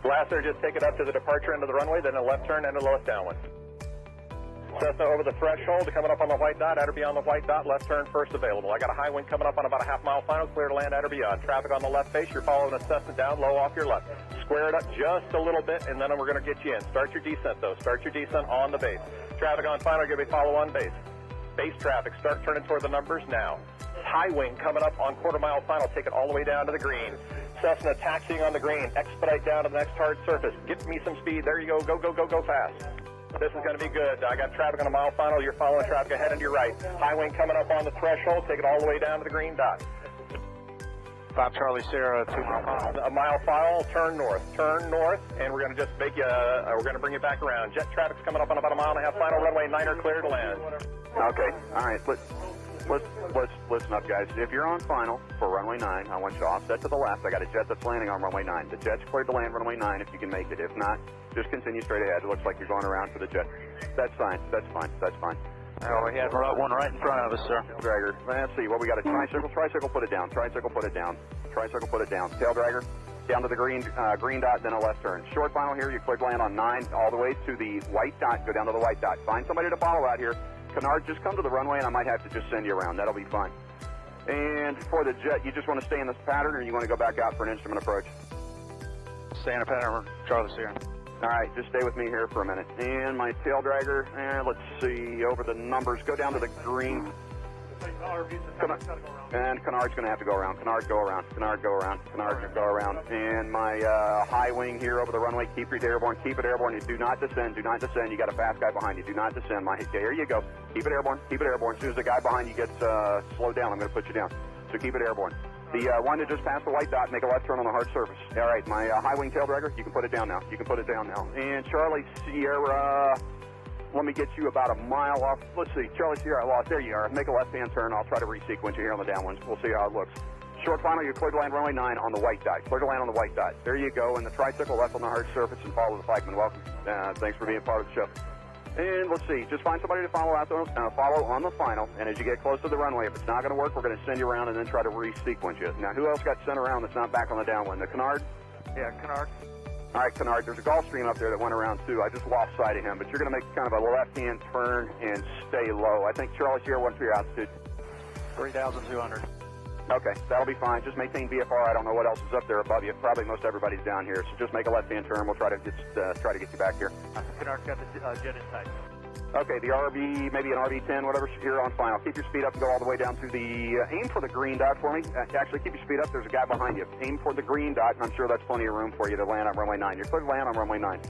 Blaster, just take it up to the departure end of the runway, then a left turn and a left downwind. Cessna over the threshold, coming up on the white dot, at or beyond the white dot, left turn first available. I got a high wind coming up on about a half-mile final, clear to land at or beyond. Traffic on the left face, you're following a Cessna down, low off your left. Square it up just a little bit, and then we're going to get you in. Start your descent, though. Start your descent on the base. Traffic on final, give me follow on base. Base traffic, start turning toward the numbers now. High wing coming up on quarter-mile final, take it all the way down to the green. Cessna taxiing on the green, expedite down to the next hard surface. Get me some speed, there you go, go, go, go, go fast. This is going to be good. I got traffic on a mile final, you're following traffic ahead and to your right. High wing coming up on the threshold, take it all the way down to the green dot. 5 Charlie Sierra, 2 mile final. A mile final, turn north, and we're going to just make you, we're going to bring you back around. Jet traffic's coming up on about a mile and a half final, runway 9 clear to land. Okay, all right, let's listen up, guys. If you're on final for runway 9, I want you to offset to the left. I got a jet that's landing on runway 9. The jet's cleared to land runway 9 if you can make it. If not, just continue straight ahead. It looks like you're going around for the jet. That's fine, that's fine, that's fine. Oh, we had one right in front of us, sir. Dragger, let's see, what we got, a tricycle, put it down, tricycle, put it down, tail dragger, down to the green dot, then a left turn. Short final here, you cleared land on 9, all the way to the white dot, go down to the white dot. Find somebody to follow out here. Canard, just come to the runway and I might have to just send you around, that'll be fine. And for the jet, you just want to stay in this pattern or you want to go back out for an instrument approach? Stay in a pattern, Charlie Sierra. All right, just stay with me here for a minute. And my tail dragger, let's see, over the numbers, go down to the green. And Canard's going to have to go around. Canard, go around. Canard, go around. Canard, go around. And my high wing here over the runway, keep it airborne. Keep it airborne. You do not descend. Do not descend. You got a fast guy behind you. Do not descend. There you go. Keep it airborne. Keep it airborne. As soon as the guy behind you gets slowed down, I'm going to put you down. So keep it airborne. The one that just passed the white dot, make a left turn on the hard surface. All right, my high wing tail dragger, you can put it down now. You can put it down now. And Charlie Sierra, let me get you about a mile off. Let's see, Charlie Sierra, I lost. There you are. Make a left-hand turn. I'll try to resequence you here on the downwinds. We'll see how it looks. Short final, you're clear to land runway 9 on the white dot. Clear to land on the white dot. There you go. And the tricycle left on the hard surface and follow the flagman. Welcome. Thanks for being part of the show. And let's see, just find somebody to follow out follow on the final, and as you get close to the runway, if it's not going to work, we're going to send you around and then try to re-sequence you. Now, who else got sent around that's not back on the downwind? The Canard? Yeah, Canard. All right, Canard, there's a Gulfstream up there that went around too. I just lost sight of him, but you're going to make kind of a left-hand turn and stay low. I think Charlie Sierra, what's your altitude? 3,200. Okay, that'll be fine. Just maintain VFR. I don't know what else is up there above you. Probably most everybody's down here, so just make a left-hand turn. We'll try to get you back here. Canard's got the jet in tight. Okay, the RB, maybe an RB-10, whatever, here on final. Keep your speed up and go all the way down to the, aim for the green dot for me. Actually, keep your speed up. There's a guy behind you. Aim for the green dot, and I'm sure that's plenty of room for you to land on runway 9. You're clear to land on runway 9.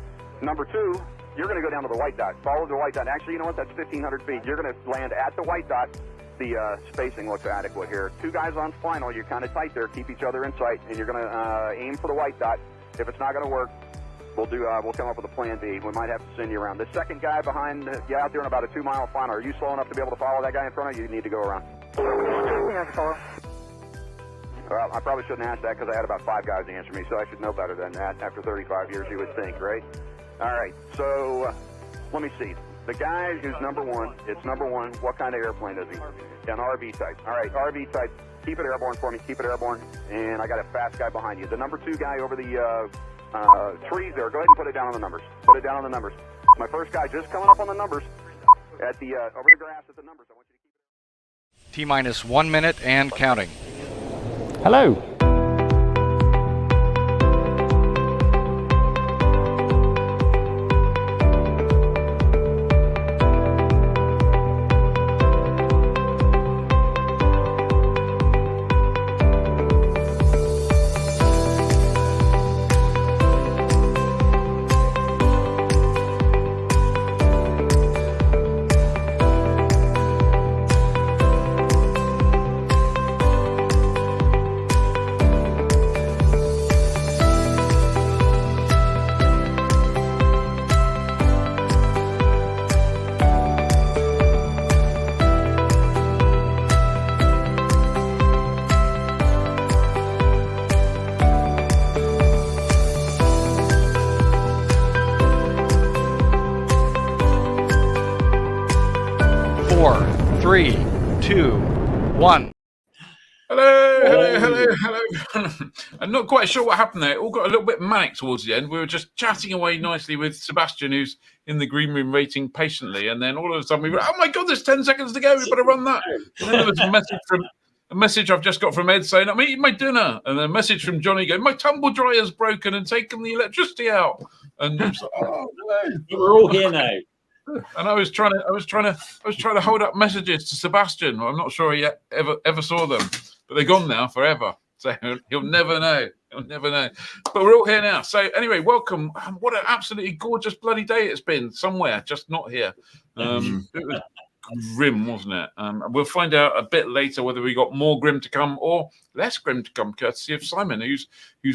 Number 2, you're going to go down to the white dot. Follow the white dot. Actually, you know what? That's 1,500 feet. You're going to land at the white dot. The spacing looks adequate here. 2 guys on final. You're kind of tight there. Keep each other in sight, and you're going to aim for the white dot. If it's not going to work, we'll come up with a plan B. We might have to send you around. The second guy behind you out there in about a 2-mile final. Are you slow enough to be able to follow that guy in front of you? You need to go around. Yeah, follow. Well, I probably shouldn't ask that because I had about 5 guys answer me, so I should know better than that. After 35 years, you would think, right? All right, so let me see. The guy who's number 1, it's number 1. What kind of airplane is he? An RV type. All right, RV type. Keep it airborne for me. Keep it airborne. And I got a fast guy behind you. The number 2 guy over the trees there. Go ahead and put it down on the numbers. Put it down on the numbers. My first guy just coming up on the numbers at the over the grass at the numbers. I want you to keep it. T-minus 1 minute and counting. Hello. Four, three, two, one. Hello, hello, hello, hello, I'm not quite sure what happened there. It all got a little bit manic towards the end. We were just chatting away nicely with Sebastian, who's in the green room waiting patiently, and then all of a sudden we were, oh my God, there's 10 seconds to go. We better run that. And then there was a message I've just got from Ed saying, I'm eating my dinner. And then a message from Johnny going, my tumble dryer's broken and taken the electricity out. And I was like, oh no. We're all here now. And I was trying to hold up messages to Sebastian. I'm not sure he ever saw them, but they're gone now forever. So he'll never know. He'll never know. But we're all here now. So anyway, welcome. What an absolutely gorgeous bloody day it's been somewhere, just not here. It was grim, wasn't it? We'll find out a bit later whether we got more grim to come or less grim to come, courtesy of Simon, who's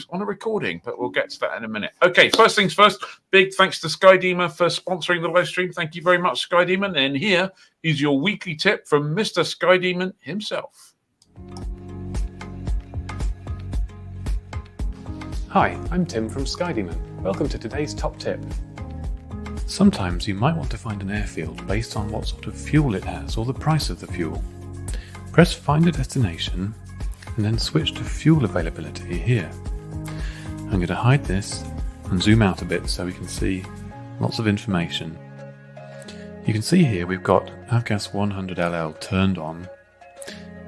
on a recording. But we'll get to that in a minute. Okay, first things first. Big thanks to Sky Demon for sponsoring the live stream. Thank you very much, Sky Demon. And here is your weekly tip from Mr. Sky Demon himself. Hi, I'm Tim from Sky Demon. Welcome to today's top tip. Sometimes you might want to find an airfield based on what sort of fuel it has or the price of the fuel. Press Find a Destination and then switch to Fuel Availability here. I'm going to hide this and zoom out a bit so we can see lots of information. You can see here we've got Avgas 100LL turned on,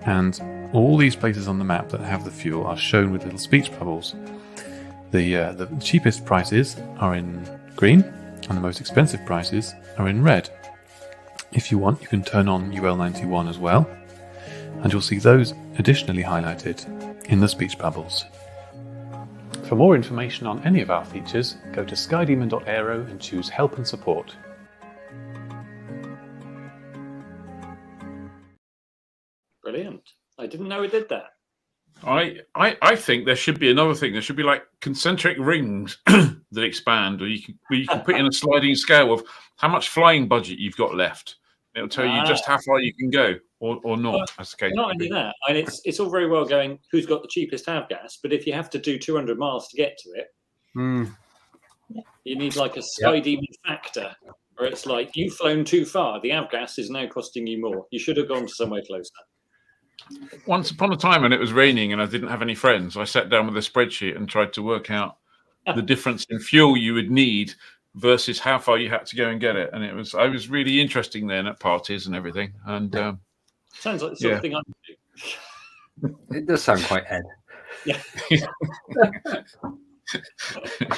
and all these places on the map that have the fuel are shown with little speech bubbles. The cheapest prices are in green, and the most expensive prices are in red. If you want, you can turn on UL91 as well, and you'll see those additionally highlighted in the speech bubbles. For more information on any of our features, go to skydemon.aero and choose Help and Support. Brilliant. I didn't know it did that. I think there should be another thing. There should be like concentric rings that expand, or you can put in a sliding scale of how much flying budget you've got left. It'll tell you just how far you can go, or not. Well, that's the case. Not only that, and it's all very well going who's got the cheapest avgas, but if you have to do 200 miles to get to it, you need like a Sky Demon factor, where it's like you've flown too far. The avgas is now costing you more. You should have gone to somewhere closer. Once upon a time when it was raining and I didn't have any friends, I sat down with a spreadsheet and tried to work out the difference in fuel you would need versus how far you had to go and get it. And I was really interesting then at parties and everything. And sounds like the sort of thing I would do. It does sound quite Ed. Yeah.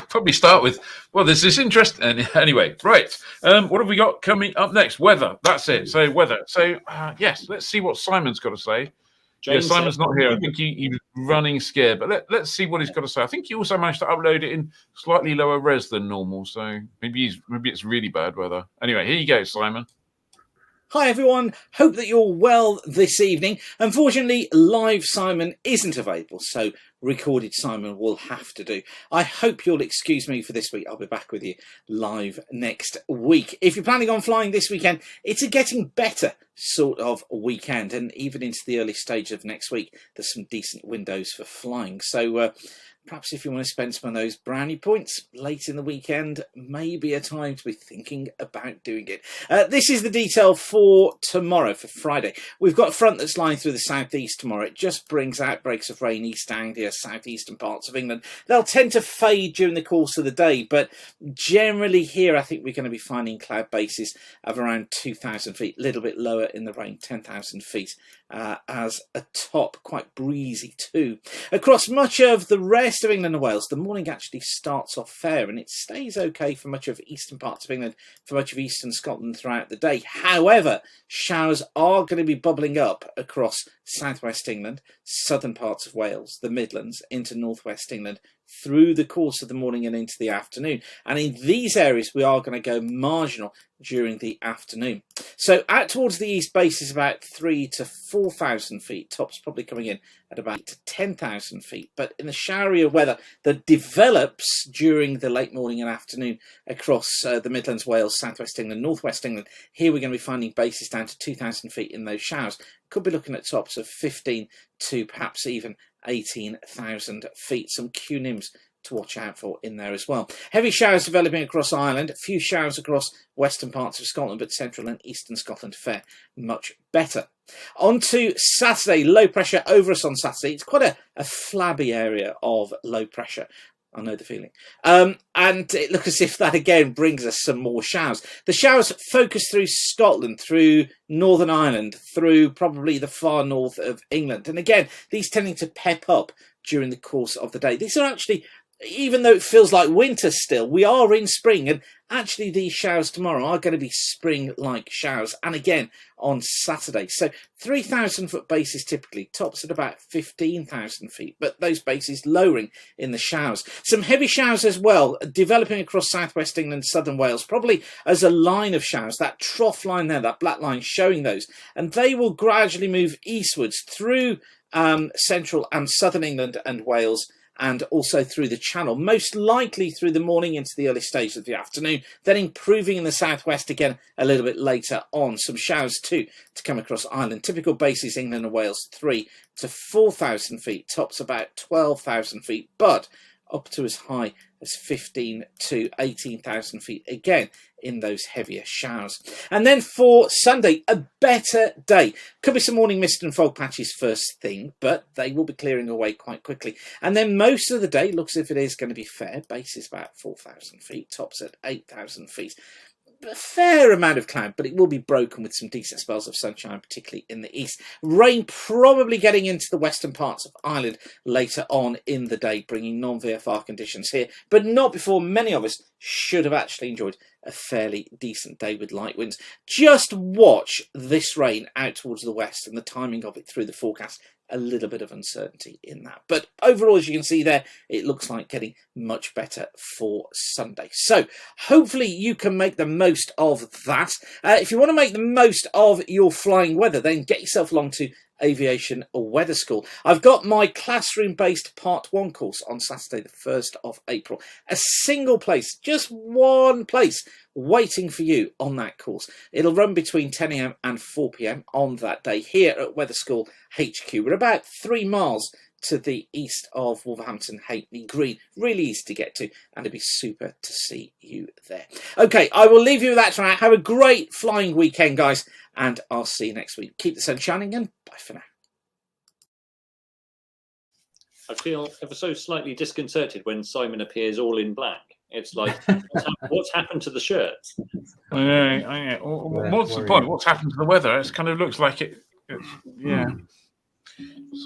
Probably start with, well, there's this interest. And anyway, right. What have we got coming up next? Weather. That's it. So weather. So yes, let's see what Simon's got to say. James, Simon's not here. I think he was running scared, but let's see what he's got to say. I think he also managed to upload it in slightly lower res than normal. So maybe it's really bad weather. Anyway, here you go, Simon. Hi everyone, hope that you're well this evening. Unfortunately, live Simon isn't available, so recorded Simon will have to do. I hope you'll excuse me for this week. I'll be back with you live next week. If you're planning on flying this weekend, it's a getting better sort of weekend, and even into the early stage of next week, there's some decent windows for flying. So perhaps if you want to spend some of those brownie points late in the weekend, maybe a time to be thinking about doing it. This is the detail for tomorrow, for Friday. We've got a front that's lying through the southeast tomorrow. It just brings outbreaks of rain, East Anglia, southeastern parts of England. They'll tend to fade during the course of the day, but generally here I think we're going to be finding cloud bases of around 2,000 feet, a little bit lower in the rain, 10,000 feet as a top, quite breezy too. Across much of the rest of England and Wales, the morning actually starts off fair and it stays okay for much of eastern parts of England, for much of eastern Scotland throughout the day. However, showers are going to be bubbling up across southwest England, southern parts of Wales, the Midlands, into northwest England through the course of the morning and into the afternoon. And in these areas, we are going to go marginal during the afternoon. So out towards the east base is about 3,000 to 4,000 feet. Tops probably coming in at about 10,000 feet. But in the showerier weather that develops during the late morning and afternoon across the Midlands, Wales, southwest England, northwest England, here we're going to be finding bases down to 2,000 feet in those showers. Could be looking at tops of 15 to perhaps even 18,000 feet. Some QNIMs to watch out for in there as well. Heavy showers developing across Ireland, a few showers across western parts of Scotland, but central and eastern Scotland fare much better. On to Saturday, low pressure over us on Saturday. It's quite a flabby area of low pressure. I know the feeling. And it looks as if that again brings us some more showers. The showers focus through Scotland, through Northern Ireland, through probably the far north of England. And again, these tending to pep up during the course of the day. These are actually, even though it feels like winter still, we are in spring, and actually these showers tomorrow are going to be spring-like showers, and again on Saturday. So 3,000 foot bases typically, tops at about 15,000 feet, but those bases lowering in the showers. Some heavy showers as well, developing across southwest England, southern Wales, probably as a line of showers, that trough line there, that black line showing those, and they will gradually move eastwards through central and southern England and Wales, and also through the Channel, most likely through the morning into the early stages of the afternoon, then improving in the southwest again a little bit later on. Some showers too to come across Ireland. Typical bases, England and Wales, 3 to 4,000 feet, tops about 12,000 feet, but up to as high as 15 to 18,000 feet again in those heavier showers. And then for Sunday, a better day. Could be some morning mist and fog patches first thing, but they will be clearing away quite quickly. And then most of the day looks as if it is going to be fair. Base is about 4,000 feet, tops at 8,000 feet. A fair amount of cloud, but it will be broken with some decent spells of sunshine, particularly in the east. Rain probably getting into the western parts of Ireland later on in the day, bringing non-VFR conditions here, but not before many of us should have actually enjoyed a fairly decent day with light winds. Just watch this rain out towards the west and the timing of it through the forecast. A little bit of uncertainty in that, but overall, as you can see there, it looks like getting much better for Sunday. So hopefully you can make the most of that. If you want to make the most of your flying weather, then get yourself along to Aviation Weather School. I've got my classroom-based Part 1 course on Saturday the 1st of April. A single place, just one place, waiting for you on that course. It'll run between 10 AM and 4 PM on that day here at Weather School HQ. We're about 3 miles to the east of Wolverhampton, Hackney Green. Really easy to get to, and it'd be super to see you there. Okay, I will leave you with that tonight. Have a great flying weekend, guys, and I'll see you next week. Keep the sun shining, and bye for now. I feel ever so slightly disconcerted when Simon appears all in black. It's like, what's happened to the shirts? I know. What's the point? What's happened to the weather? It kind of looks like it's yeah.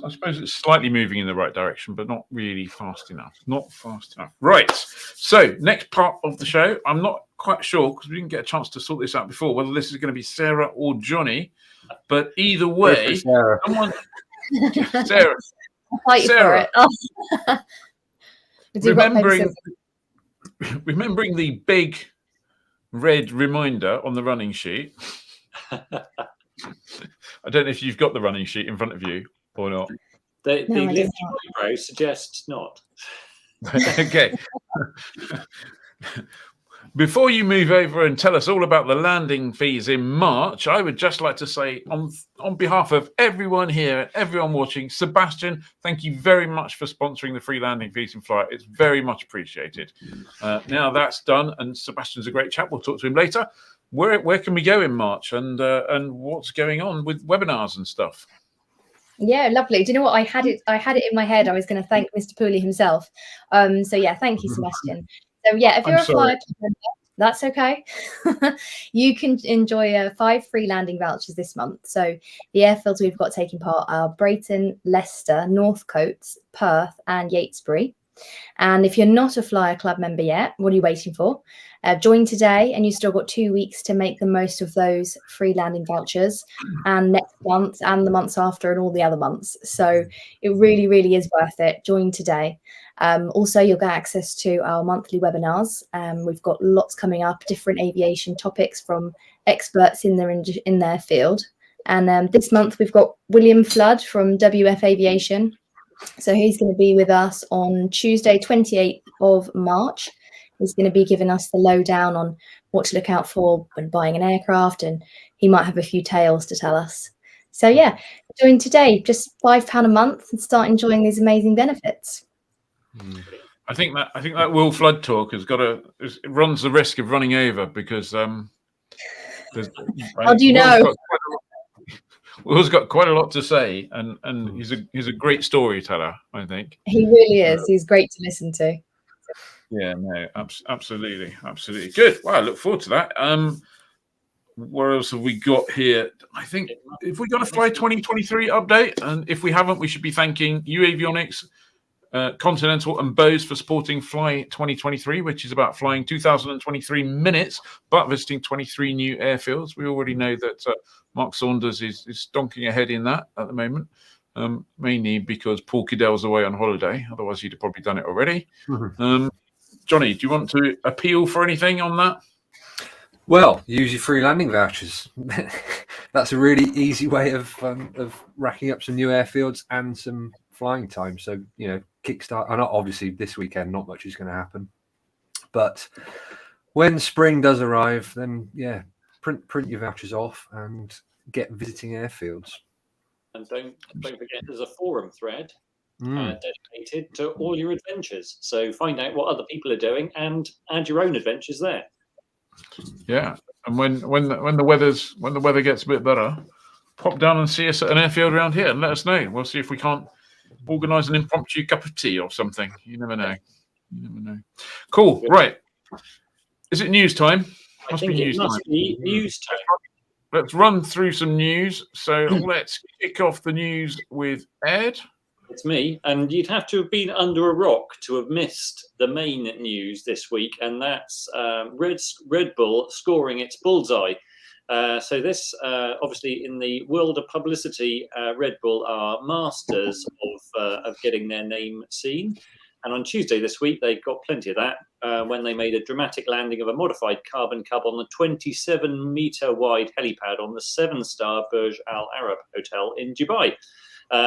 I suppose it's slightly moving in the right direction, but not really fast enough. Not fast enough. Right. So next part of the show, I'm not quite sure because we didn't get a chance to sort this out before, whether this is going to be Sarah or Johnny. But either way, Sarah. Sarah. I'll fight you for it. Oh. Remembering the big red reminder on the running sheet. I don't know if you've got the running sheet in front of you or not. The lift micro suggests not. Okay. Before you move over and tell us all about the landing fees in March, I would just like to say on behalf of everyone here and everyone watching, Sebastian, thank you very much for sponsoring the free landing fees in flight. It's very much appreciated. Now that's done, and Sebastian's a great chap. We'll talk to him later. Where can we go in March, and what's going on with webinars and stuff? Yeah, lovely. Do you know what? I had it in my head. I was going to thank Mr. Pooley himself. So yeah, thank you, Sebastian. So yeah, if you're a flyer club member, that's okay. You can enjoy 5 free landing vouchers this month. So the airfields we've got taking part are Brayton, Leicester, Northcotes, Perth, and Yatesbury. And if you're not a flyer club member yet, what are you waiting for? Join today, and you've still got 2 weeks to make the most of those free landing vouchers, and next month and the months after and all the other months. So it really, really is worth it. Join today. Also, you'll get access to our monthly webinars. We've got lots coming up, different aviation topics from experts in their field. And this month we've got William Flood from WF Aviation. So he's going to be with us on Tuesday, 28th of March. He's going to be giving us the lowdown on what to look out for when buying an aircraft, and he might have a few tales to tell us. So yeah, join today, just £5 a month, and start enjoying these amazing benefits. I think that Will Flood talk it runs the risk of running over because how do you know? Will's got quite a lot to say, and he's a great storyteller, I think. He really is. He's great to listen to. Yeah, no, absolutely. Good. Wow, I look forward to that. What else have we got here? I think if we got a Fly 2023 update, and if we haven't, we should be thanking U Avionics, Continental and Bose for supporting Fly 2023, which is about flying 2023 minutes, but visiting 23 new airfields. We already know that Mark Saunders is stonking ahead in that at the moment, mainly because Paul Cadell's away on holiday. Otherwise, he'd have probably done it already. Johnny, do you want to appeal for anything on that? Well, use your free landing vouchers. That's a really easy way of racking up some new airfields and some flying time. So, kickstart. And obviously this weekend, not much is going to happen. But when spring does arrive, then print your vouchers off and get visiting airfields. And don't forget, there's a forum thread dedicated to all your adventures. So find out what other people are doing and add your own adventures there. Yeah, and when the weather gets a bit better, pop down and see us at an airfield around here and let us know. We'll see if we can't organise an impromptu cup of tea or something. You never know. Cool. Right. Is it news time? I think it must be news time. Let's run through some news. So let's kick off the news with Ed. It's me, and you'd have to have been under a rock to have missed the main news this week, and that's Red Bull scoring its bullseye. So this, obviously, in the world of publicity, Red Bull are masters of getting their name seen. And on Tuesday this week, they got plenty of that when they made a dramatic landing of a modified carbon cub on the 27-meter wide helipad on the 7-star Burj Al Arab hotel in Dubai.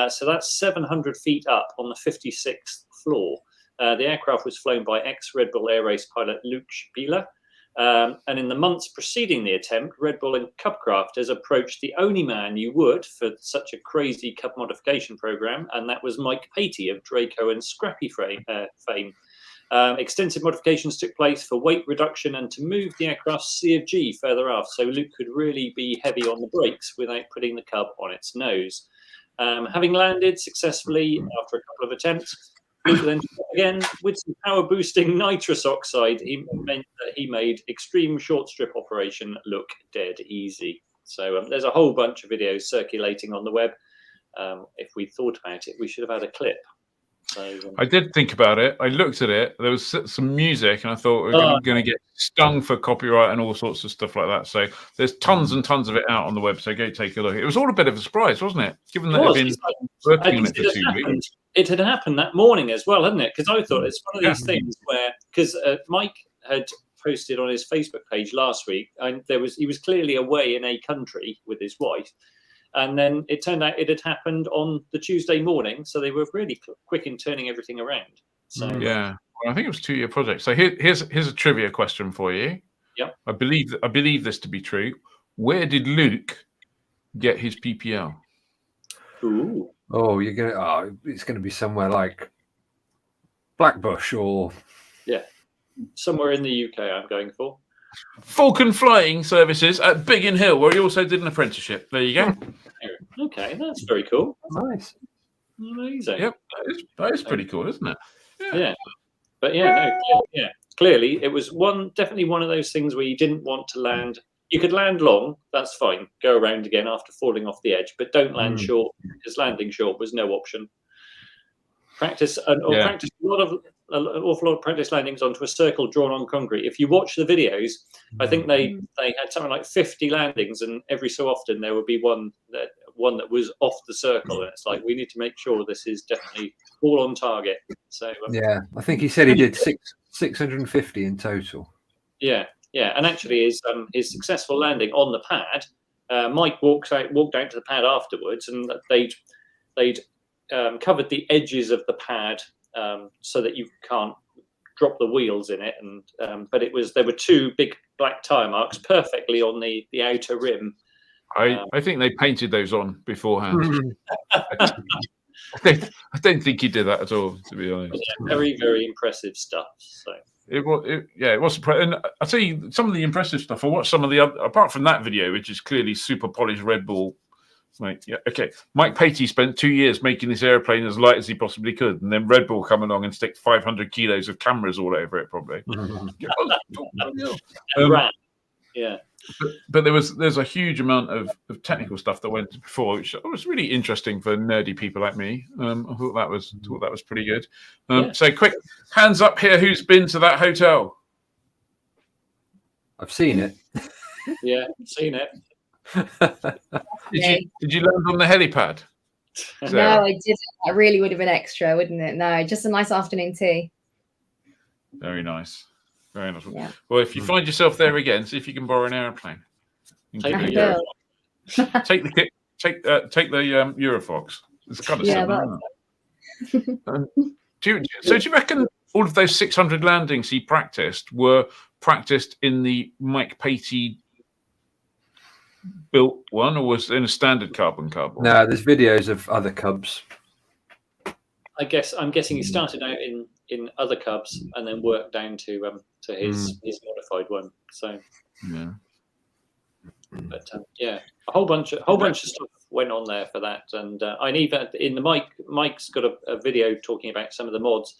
So that's 700 feet up on the 56th floor. The aircraft was flown by ex-Red Bull Air Race pilot Luke Spieler. And in the months preceding the attempt, Red Bull and Cub crafters approached the only man you would for such a crazy Cub modification program, and that was Mike Patey of Draco and Scrappy fame. Extensive modifications took place for weight reduction and to move the aircraft's C of G further aft, so Luke could really be heavy on the brakes without putting the Cub on its nose. Having landed successfully after a couple of attempts, Luke then again with some power boosting nitrous oxide. He meant that he made extreme short strip operation look dead easy. So there's a whole bunch of videos circulating on the web. If we thought about it, we should have had a clip. So, I did think about it. I looked at it. There was some music, and I thought we're going to get stung for copyright and all sorts of stuff like that. So there's tons and tons of it out on the web. So go take a look. It was all a bit of a surprise, wasn't it? Given that it had been working on it for 2 weeks. It had happened that morning as well, hadn't it? Because I thought it's one of these things where, because Mike had posted on his Facebook page last week, and he was clearly away in a country with his wife. And then it turned out it had happened on the Tuesday morning, so they were really quick in turning everything around. So yeah, well, I think it was a 2-year project. So here's a trivia question for you. Yep. I believe this to be true. Where did Luke get his PPL? Ooh. Oh, it's gonna be somewhere like Blackbush or somewhere in the UK. I'm going for Falcon Flying Services at Biggin Hill, where he also did an apprenticeship. There you go. Okay, that's very cool. Nice. Amazing. Yep, that is pretty cool, isn't it? Yeah. But clearly it was definitely one of those things where you didn't want to land. You could land long, that's fine. Go around again after falling off the edge, but don't land short, because landing short was no option. Practice an awful lot of practice landings onto a circle drawn on concrete. If you watch the videos, I think they had something like 50 landings, and every so often there would be one that was off the circle, and it's like, we need to make sure this is definitely all on target. So I think he said he did 650 in total. Yeah, and actually his successful landing on the pad, Mike walked out to the pad afterwards, and they'd covered the edges of the pad so that you can't drop the wheels in it, and but there were 2 big black tire marks perfectly on the outer rim. I think they painted those on beforehand. I don't think he did that at all, to be honest. Very, very impressive stuff. So it was. And I'll tell you some of the impressive stuff. I watched some of the other, apart from that video, which is clearly super polished Red Bull Right, yeah, okay. Mike Patey spent 2 years making this airplane as light as he possibly could, and then Red Bull come along and stick 500 kilos of cameras all over it, probably. Yeah. But there's a huge amount of technical stuff that went before, which was really interesting for nerdy people like me. I thought that was pretty good. So, quick hands up here. Who's been to that hotel? I've seen it. Yeah, seen it. Did you land on the helipad? No, I didn't. That really would have been extra, wouldn't it? No, just a nice afternoon tea. Very nice. Very nice. Yeah. Well, if you find yourself there again, see if you can borrow an airplane. Take the Eurofox. It's kind of similar. Do you reckon all of those 600 landings he practiced were practiced in the Mike Patey built one, or was it in a standard carbon? No, there's videos of other Cubs. I'm guessing he started out in other Cubs and then worked down to his modified one. So yeah, but a whole bunch of stuff went on there for that. And I even in the Mike's got a video talking about some of the mods,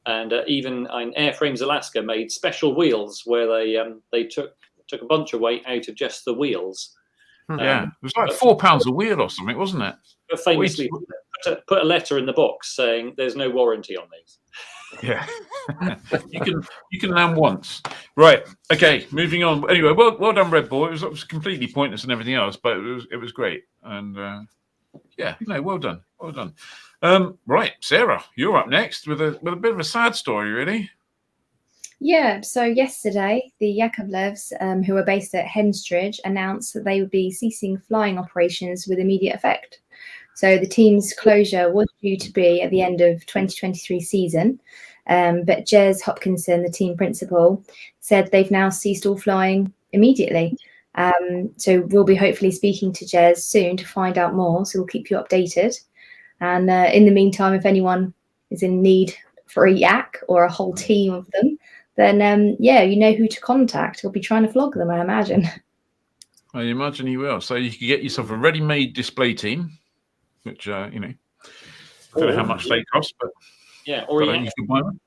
and even in Airframes Alaska made special wheels where they took a bunch of weight out of just the wheels. Yeah, it was like 4 pounds a wheel or something, wasn't it? But famously put a letter in the box saying there's no warranty on these. Yeah, you can land once, right? Okay, moving on. Anyway, well done, Red Bull. It was completely pointless and everything else, but it was great. And well done. Right, Sarah, you're up next with a bit of a sad story, really. Yeah, so yesterday, the Yakovlevs, who are based at Henstridge, announced that they would be ceasing flying operations with immediate effect. So the team's closure was due to be at the end of 2023 season, but Jez Hopkinson, the team principal, said they've now ceased all flying immediately. So we'll be hopefully speaking to Jez soon to find out more, so we'll keep you updated. And in the meantime, if anyone is in need for a yak or a whole team of them, then you know who to contact. We'll be trying to flog them, I imagine. I imagine he will. So you can get yourself a ready-made display team, which I don't know how much they cost, but or you can buy them.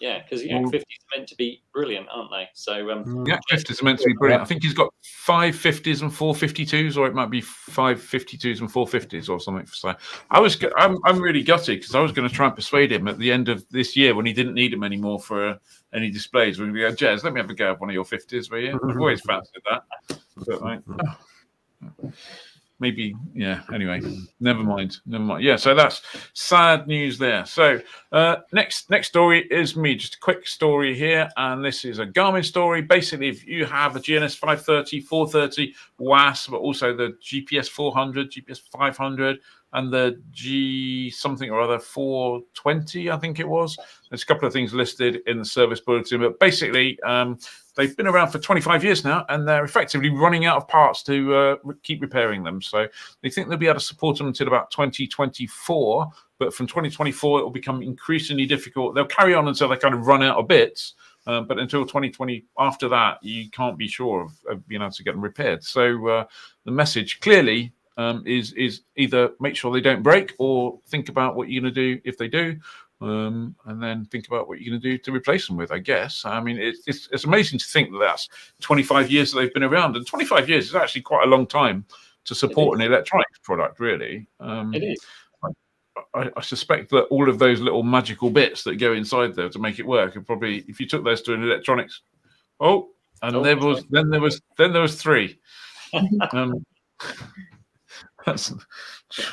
Yeah, because 50s are meant to be brilliant, aren't they? So 50s are meant to be brilliant. I think he's got 5 50s and 4 52s, or it might be 5 52s and 4 50s or something. So I'm really gutted because I was going to try and persuade him at the end of this year when he didn't need them anymore for any displays. We're going to go, Jez, let me have a go at one of your 50s, will you? I've always fancied that. But, maybe, anyway, never mind. Yeah, so that's sad news there. So next story is me, just a quick story here, and this is a Garmin story. Basically, if you have a GNS 530, 430 WAS, but also the GPS 400, GPS 500, and the G something or other 420, I think it was. There's a couple of things listed in the service bulletin, but basically they've been around for 25 years now, and they're effectively running out of parts to keep repairing them. So they think they'll be able to support them until about 2024, but from 2024 it will become increasingly difficult. They'll carry on until they kind of run out of bits, but until 2020, after that, you can't be sure of being able to get them repaired. So the message clearly is either make sure they don't break, or think about what you're going to do if they do, and then think about what you're going to do to replace them with, I guess. I mean, it's amazing to think that that's 25 years that they've been around, and 25 years is actually quite a long time to support an electronics product, really. It is. I suspect that all of those little magical bits that go inside there to make it work are probably, if you took those to an electronics, there was 3.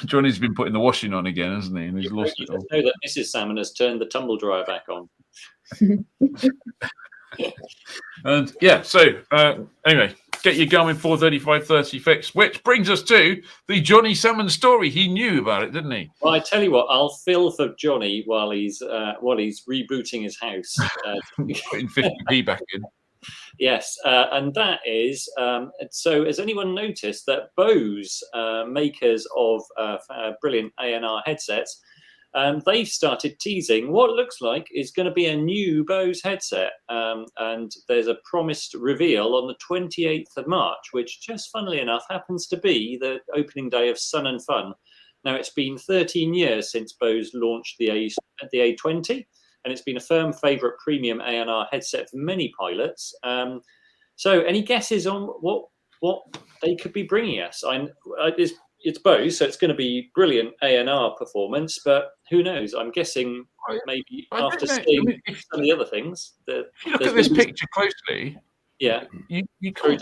Johnny's been putting the washing on again, hasn't he? And he's lost it all. Know that Mrs. Salmon has turned the tumble dryer back on. And anyway, get your Garmin 435/30 fixed, which brings us to the Johnny Salmon story. He knew about it, didn't he? Well, I tell you what, I'll fill for Johnny while he's rebooting his house, putting 50p back in. Yes, and that is so. Has anyone noticed that Bose, makers of brilliant ANR headsets, they've started teasing what looks like is going to be a new Bose headset. And there's a promised reveal on the 28th of March, which just funnily enough happens to be the opening day of Sun and Fun. Now, it's been 13 years since Bose launched the A20, and it's been a firm favourite premium A&R headset for many pilots. So any guesses on what they could be bringing us? It's Bose, so it's going to be brilliant A&R performance, but who knows? I'm guessing maybe after seeing some of the other things. If you look at this picture closely, yeah, you can't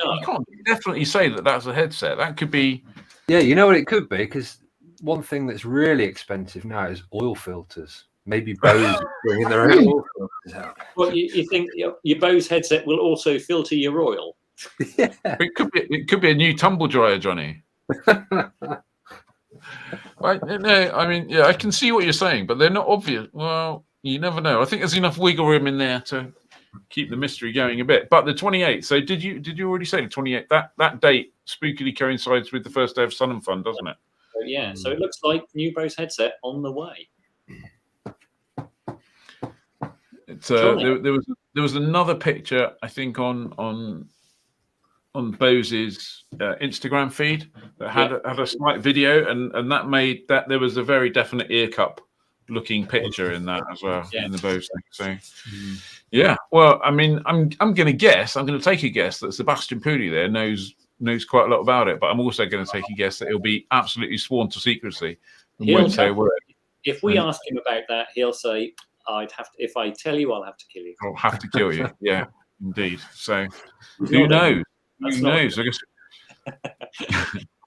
definitely say that that's a headset. That could be... Yeah, you know what it could be? Because one thing that's really expensive now is oil filters. Maybe Bose is bringing their own oil filters out. Well, you think your Bose headset will also filter your oil? Yeah. It could be a new tumble dryer, Johnny. Right? No, I mean, yeah, I can see what you're saying, but they're not obvious. Well, you never know. I think there's enough wiggle room in there to keep the mystery going a bit. But the 28th. So did you already say the 28th? That date spookily coincides with the first day of Sun and Fun, doesn't it? Yeah. So it looks like new Bose headset on the way. It's there was another picture, I think, on Bose's Instagram feed that had a slight video, and that made that there was a very definite ear cup looking picture in that as well in the Bose thing. So yeah, well, I mean, I'm going to guess, I'm going to take a guess that Sebastian Pooley there knows quite a lot about it, but I'm also going to take a guess that he'll be absolutely sworn to secrecy and won't say a word. If we ask him about that, he'll say, if I tell you, I'll have to kill you. I'll have to kill you. Yeah, indeed. So who knows? Who knows? I guess.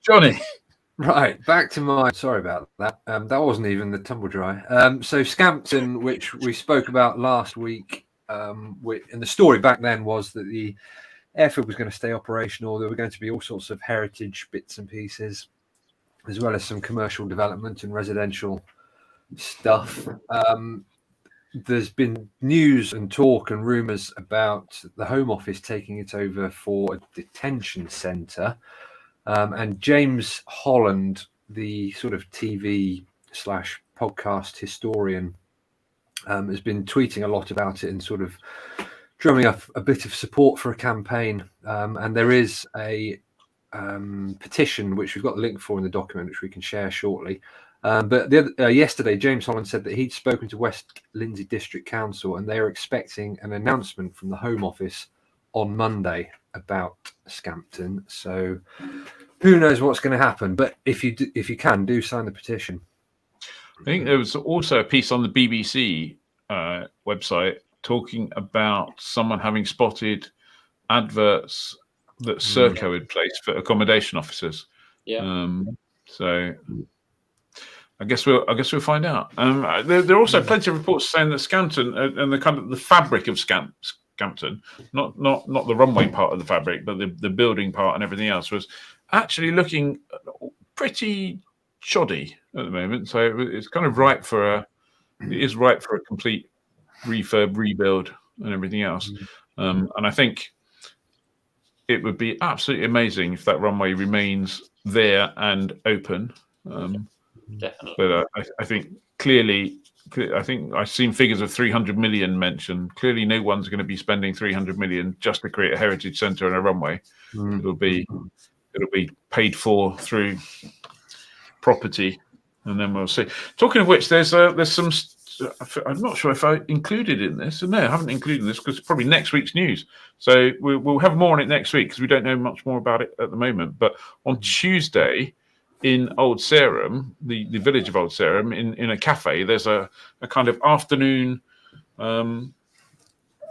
Johnny. Right, back to my... Sorry about that. That wasn't even the tumble dry. So Scampton, which we spoke about last week, and the story back then was that the airfield was going to stay operational. There were going to be all sorts of heritage bits and pieces, as well as some commercial development and residential stuff. There's been news and talk and rumours about the Home Office taking it over for a detention centre. And James Holland, the sort of TV/podcast historian, has been tweeting a lot about it and sort of drumming up a bit of support for a campaign. And there is a petition, which we've got the link for in the document, which we can share shortly. But yesterday, James Holland said that he'd spoken to West Lindsey District Council and they are expecting an announcement from the Home Office on Monday about Scampton. So who knows what's going to happen? But if you can, do sign the petition. I think there was also a piece on the BBC website talking about someone having spotted adverts that Serco had placed for accommodation officers. Yeah. So I guess we'll find out. There are also plenty of reports saying that Scampton and the kind of the fabric of Scampton, not the runway part of the fabric, but the building part and everything else, was actually looking pretty shoddy at the moment. So it's kind of ripe for a complete refurb, rebuild, and everything else. And I think it would be absolutely amazing if that runway remains there and open. Definitely. But I think clearly, I think I've seen figures of 300 million mentioned. Clearly, no one's going to be spending 300 million just to create a heritage centre and a runway. It'll be paid for through property, and then we'll see. Talking of which, there's some. I'm not sure if I included in this. No, I haven't included this because it's probably next week's news. So we'll have more on it next week because we don't know much more about it at the moment. But on Tuesday, in Old Sarum, the village of Old Sarum, in a cafe, there's a kind of afternoon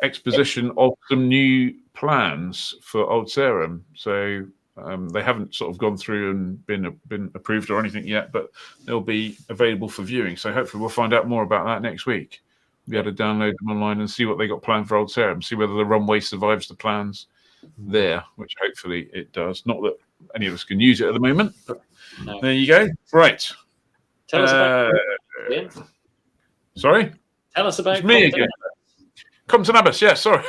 exposition of some new plans for Old Sarum. So they haven't sort of gone through and been approved or anything yet, but they'll be available for viewing. So hopefully we'll find out more about that next week. We'll be able to download them online and see what they got planned for Old Sarum, see whether the runway survives the plans there, which hopefully it does. Not that any of us can use it at the moment, but there you go. Right. Tell us about Sorry? Tell us about me again. Compton Abbas, yeah, sorry.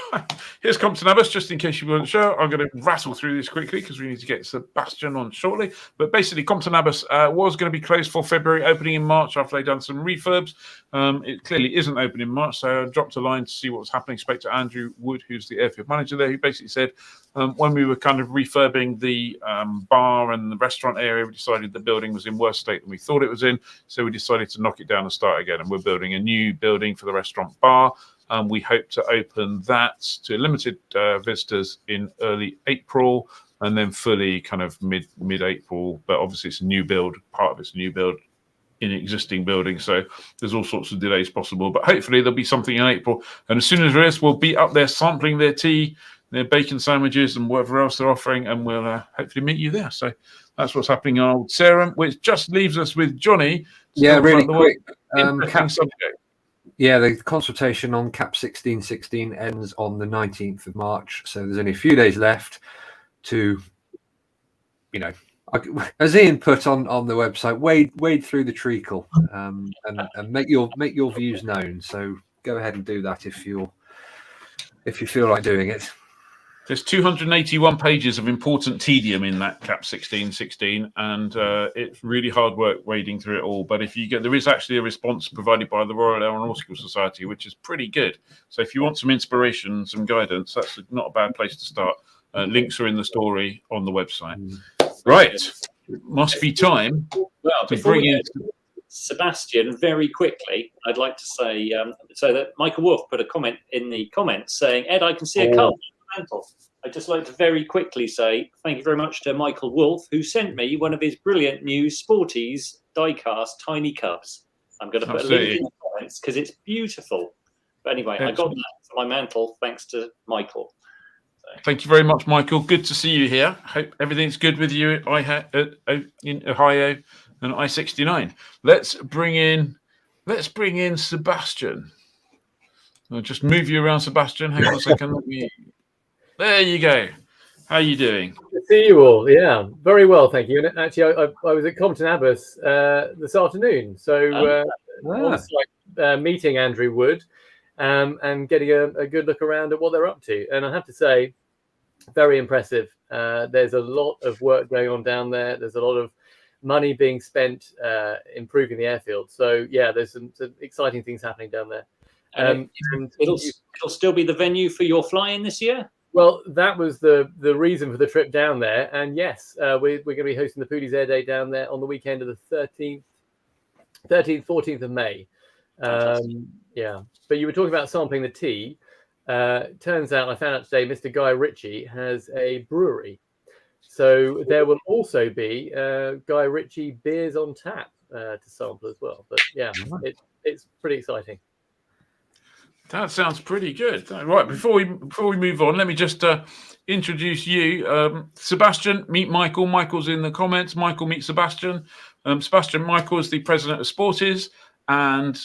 Here's Compton Abbas, just in case you weren't sure. I'm going to rattle through this quickly because we need to get Sebastian on shortly. But basically, Compton Abbas was going to be closed for February, opening in March after they'd done some refurbs. It clearly isn't open in March, so I dropped a line to see what was happening. Spoke to Andrew Wood, who's the airfield manager there, who basically said when we were kind of refurbing the bar and the restaurant area, we decided the building was in worse state than we thought it was in. So we decided to knock it down and start again. And we're building a new building for the restaurant bar. We hope to open that to limited visitors in early April and then fully kind of mid-April. But obviously it's a new build. Part of it's a new build in an existing building. So there's all sorts of delays possible. But hopefully there'll be something in April. And as soon as there is, we'll be up there sampling their tea, their bacon sandwiches and whatever else they're offering. And we'll hopefully meet you there. So that's what's happening on Old Sarum, which just leaves us with Johnny. Yeah, really quick. Subject. Yeah, the consultation on CAP 1616 ends on the 19th of March. So there's only a few days left to, as Ian put on the website, wade through the treacle and make your views known. So go ahead and do that if you feel like doing it. There's 281 pages of important tedium in that CAP 1616, and it's really hard work wading through it all. But there is actually a response provided by the Royal Aeronautical Society, which is pretty good. So if you want some inspiration, some guidance, that's not a bad place to start. Links are in the story on the website. Right, it must be time to bring in Sebastian, very quickly, I'd like to say so that Michael Wolf put a comment in the comments saying, Ed, I can see a colour. I'd just like to very quickly say thank you very much to Michael Wolf, who sent me one of his brilliant new Sporties die-cast Tiny Cubs. I'm going to put a link in the comments because it's beautiful. But anyway, I got that for my mantle thanks to Michael. So. Thank you very much, Michael. Good to see you here. Hope everything's good with you in Ohio and I-69. Let's bring in Sebastian. I'll just move you around, Sebastian. Hang on a second. There you go. How are you doing? Good to see you all. Yeah, very well, thank you. And actually, I was at Compton Abbas this afternoon, so meeting Andrew Wood and getting a good look around at what they're up to. And I have to say, very impressive. There's a lot of work going on down there. There's a lot of money being spent improving the airfield. So yeah, there's some exciting things happening down there. And it'll still be the venue for your flying this year? Well, that was the reason for the trip down there. And yes, we're going to be hosting the Pooley's Air Day down there on the weekend of the 13th, 14th of May. Yeah, but you were talking about sampling the tea. Turns out, I found out today, Mr. Guy Ritchie has a brewery. So there will also be Guy Ritchie beers on tap to sample as well. But yeah, it's pretty exciting. That sounds pretty good. Right, before we move on, let me just introduce you. Sebastian, meet Michael. Michael's in the comments. Michael, meet Sebastian. Michael is the president of Sporties, and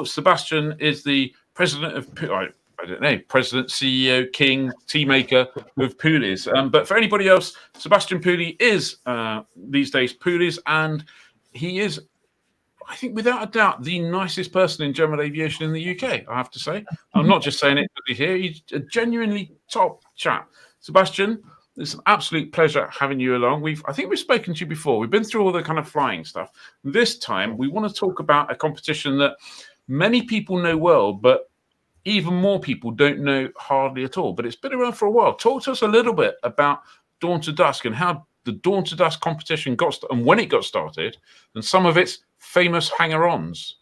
Sebastian is the president of, president, CEO, king, tea maker of Pooley's. But for anybody else, Sebastian Pooley is these days Pooley's, and he is, I think, without a doubt, the nicest person in general aviation in the UK, I have to say. I'm not just saying it because he's here. He's a genuinely top chap. Sebastian, it's an absolute pleasure having you along. I think we've spoken to you before. We've been through all the kind of flying stuff. This time, we want to talk about a competition that many people know well, but even more people don't know hardly at all. But it's been around for a while. Talk to us a little bit about Dawn to Dusk and how the Dawn to Dusk competition got and when it got started, and some of its famous hanger-ons.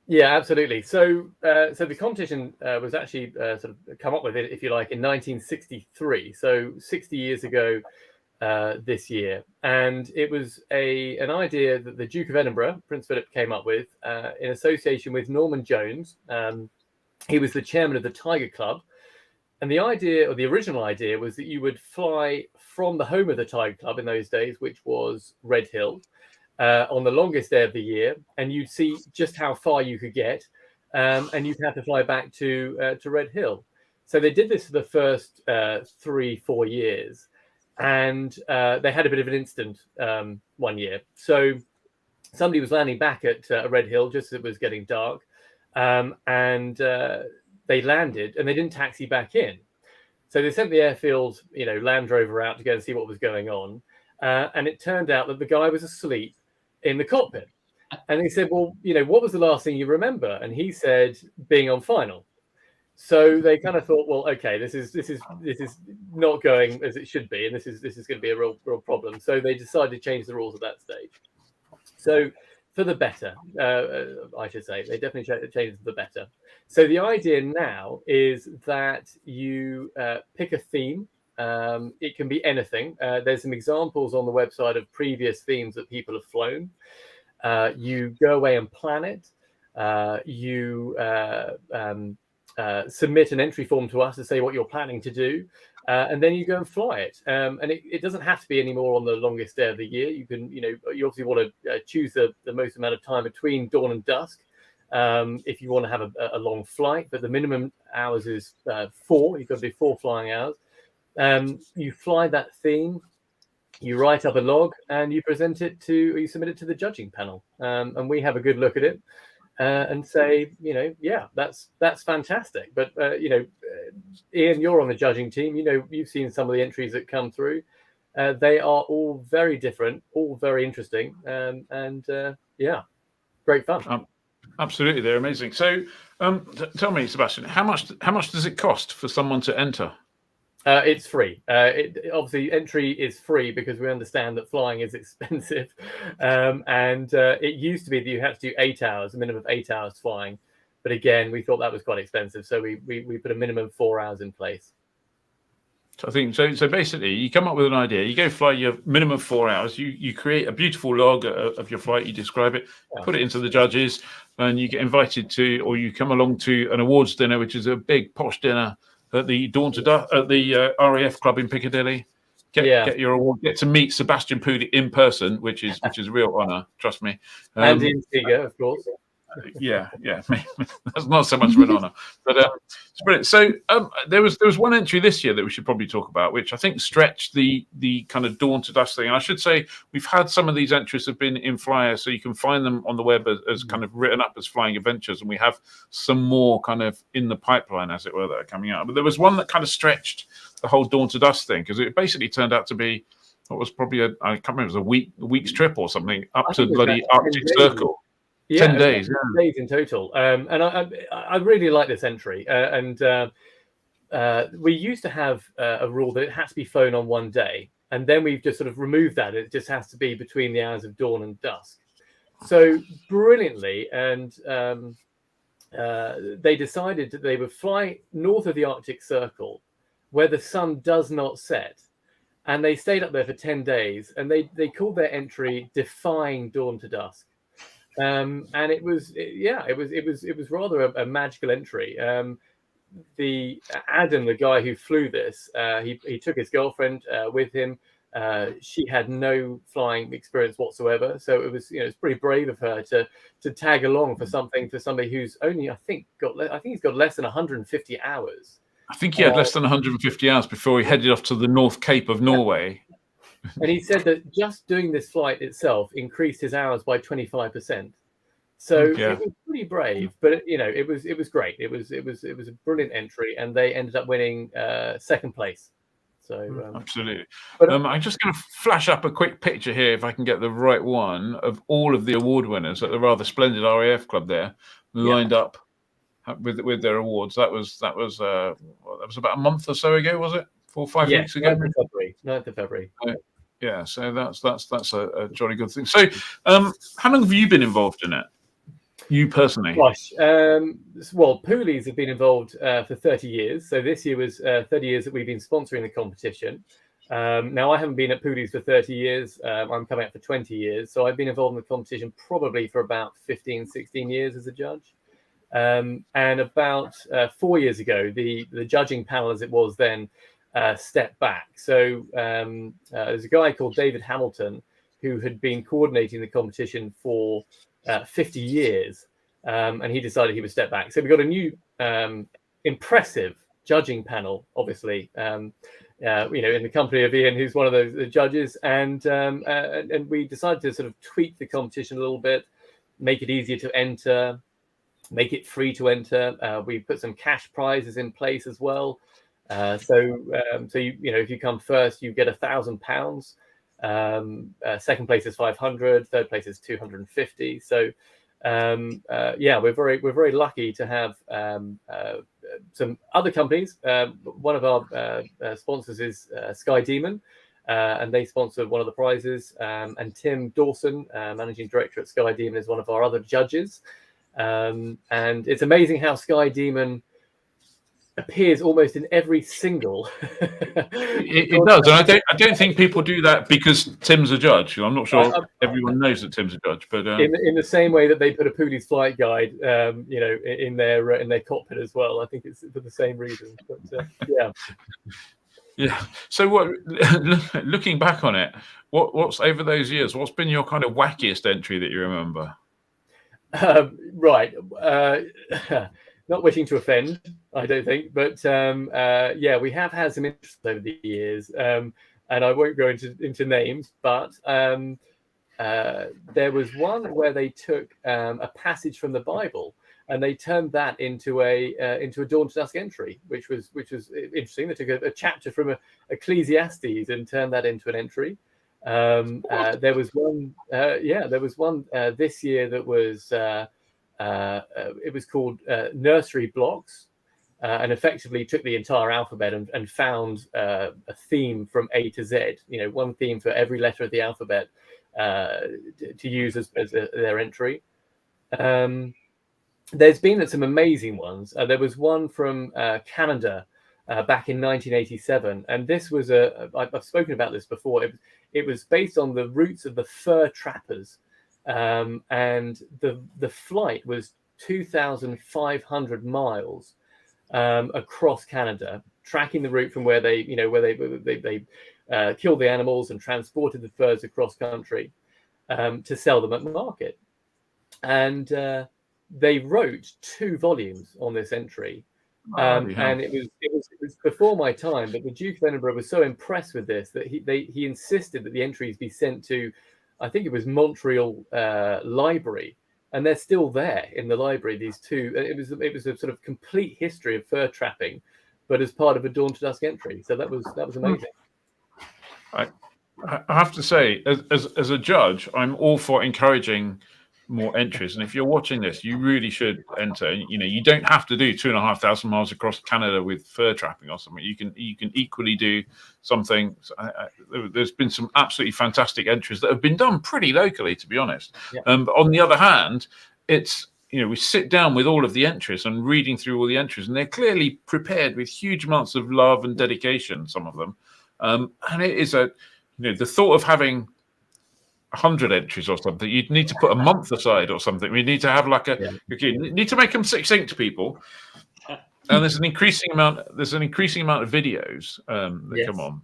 Yeah, absolutely. So the competition was actually sort of come up with it, if you like, in 1963. So 60 years ago this year, and it was an idea that the Duke of Edinburgh, Prince Philip, came up with in association with Norman Jones. He was the chairman of the Tiger Club. And the idea, or the original idea, was that you would fly from the home of the Tiger Club in those days, which was Red Hill, on the longest day of the year, and you'd see just how far you could get, and you'd have to fly back to Red Hill. So they did this for the first 3-4 years, and they had a bit of an incident one year. So somebody was landing back at Red Hill just as it was getting dark, and they landed and they didn't taxi back in. So they sent the Airfield, Land Rover out to go and see what was going on. And it turned out that the guy was asleep in the cockpit. And they said, well, what was the last thing you remember? And he said, being on final. So they kind of thought, well, okay, this is not going as it should be, and this is going to be a real problem. So they decided to change the rules at that stage. So for the better, I should say, they definitely changed for the better. So the idea now is that you pick a theme. It can be anything. There's some examples on the website of previous themes that people have flown. You go away and plan it. You submit an entry form to us to say what you're planning to do, and then you go and fly it. And it doesn't have to be any more on the longest day of the year. You can, you obviously want to choose the most amount of time between dawn and dusk if you want to have a long flight, but the minimum hours is 4. You've got to do 4 flying hours. You fly that theme, you write up a log, and you submit it to the judging panel, and we have a good look at it. And say, yeah, that's fantastic. But Ian, you're on the judging team. You've seen some of the entries that come through. They are all very different, all very interesting, and yeah, great fun. Absolutely, they're amazing. So, tell me, Sebastian, how much does it cost for someone to enter? It's free. Obviously, entry is free because we understand that flying is expensive. And it used to be that you had to do 8 hours, a minimum of 8 hours flying. But again, we thought that was quite expensive. So we put a minimum of 4 hours in place. So I think so basically you come up with an idea, you go fly your minimum of 4 hours, you create a beautiful log of your flight, you describe it, put it into the judges, and you get invited to, or you come along to an awards dinner, which is a big posh dinner at the at the RAF club in Piccadilly. Get your award. Get to meet Sebastian Pooley in person, which is a real honour. Trust me. And in figure, of course. Yeah. That's not so much of an honour, but it's brilliant. So there was one entry this year that we should probably talk about, which I think stretched the kind of dawn to dusk thing. And I should say we've had some of these entries have been in Flyer, so you can find them on the web as kind of written up as Flying Adventures, and we have some more kind of in the pipeline, as it were, that are coming out. But there was one that kind of stretched the whole dawn to dusk thing, because it basically turned out to be what was probably I can't remember, it was a week's trip or something up to bloody Arctic Circle. Yeah, 10 days. 10 days in total. And I really like this entry. We used to have a rule that it had to be flown on one day. And then we've just sort of removed that. It just has to be between the hours of dawn and dusk. So brilliantly, and they decided that they would fly north of the Arctic Circle where the sun does not set. And they stayed up there for 10 days. And they called their entry Defying Dawn to Dusk. And it was rather a magical entry. The Adam, the guy who flew this, he took his girlfriend with him. She had no flying experience whatsoever, so it was it's pretty brave of her to tag along for somebody who's only I think he's got less than 150 hours. I think he had less than 150 hours before he headed off to the North Cape of Norway. And he said that just doing this flight itself increased his hours by 25%. So it was pretty brave, but it was great. It was a brilliant entry, and they ended up winning second place. So absolutely. But I'm just going to flash up a quick picture here, if I can get the right one, of all of the award winners at the rather splendid RAF club there, lined up with their awards. That was about a month or so ago, was it? 4 or 5 weeks ago. 9th of February. Yeah, so that's a jolly good thing. So, how long have you been involved in it? You personally? Gosh, well, Pooley's have been involved for 30 years. So this year was 30 years that we've been sponsoring the competition. Now, I haven't been at Pooley's for 30 years. I'm coming up for 20 years. So I've been involved in the competition probably for about 15, 16 years as a judge. And about 4 years ago, the judging panel, as it was then, stepped back. So there's a guy called David Hamilton who had been coordinating the competition for 50 years, and he decided he would step back. So we got a new impressive judging panel, obviously, in the company of Ian, who's one of the judges, and we decided to sort of tweak the competition a little bit, make it easier to enter, make it free to enter. We put some cash prizes in place as well. So you know, if you come first, you get £1,000. Second place is 500. Third place is 250. So yeah, we're very lucky to have some other companies. One of our sponsors is Sky Demon, and they sponsored one of the prizes. And Tim Dawson, managing director at Sky Demon, is one of our other judges. And it's amazing how Sky Demon appears almost in every single. It does, and I don't think people do that because Tim's a judge. I'm not sure everyone knows that Tim's a judge, but in the same way that they put a Pooley's flight guide, you know, in their cockpit as well. I think it's for the same reason. But yeah. Yeah. So, what? Looking back on it, what's over those years? What's been your kind of wackiest entry that you remember? Right. Not wishing to offend, I don't think, but yeah, we have had some interest over the years, and I won't go into names, but there was one where they took a passage from the Bible and they turned that into a Dawn to Dusk entry, which was interesting. They took a chapter from Ecclesiastes and turned that into an entry. There was one, this year that was. It was called Nursery Blocks, and effectively took the entire alphabet and found a theme from A to Z. You know, one theme for every letter of the alphabet to use as their entry. There's been some amazing ones. There was one from Canada back in 1987, and this was I've spoken about this before. It was based on the roots of the fur trappers. And the flight was 2,500 miles across Canada, tracking the route from where they killed the animals and transported the furs across country to sell them at market. And they wrote 2 volumes on this entry. And it was before my time, but the Duke of Edinburgh was so impressed with this that he insisted that the entries be sent to, I think it was Montreal Library, and they're still there in the library. These 2, it was a sort of complete history of fur trapping, but as part of a Dawn to Dusk entry. So that was amazing. I have to say, as a judge, I'm all for encouraging more entries, and if you're watching this, you really should enter. You know, you don't have to do 2,500 miles across Canada with fur trapping or something. You can equally do something. There's been some absolutely fantastic entries that have been done pretty locally, to be honest. Yeah. But on the other hand, it's, you know, we sit down with all of the entries and reading through all the entries, and they're clearly prepared with huge amounts of love and dedication, some of them. And it is the thought of having 100 entries or something, you'd need to put a month aside or something. We need to have you need to make them succinct, people. And there's an increasing amount of videos that come on.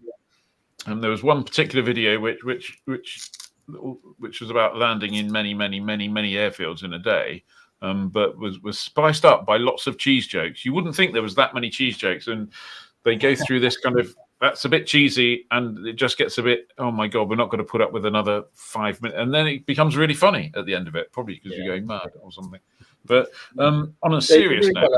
And there was one particular video which was about landing in many airfields in a day, but was spiced up by lots of cheese jokes. You wouldn't think there was that many cheese jokes, and they go through this kind of, that's a bit cheesy, and it just gets a bit, oh my God, we're not going to put up with another 5 minutes. And then it becomes really funny at the end of it, probably because you're going mad or something. But on a serious note,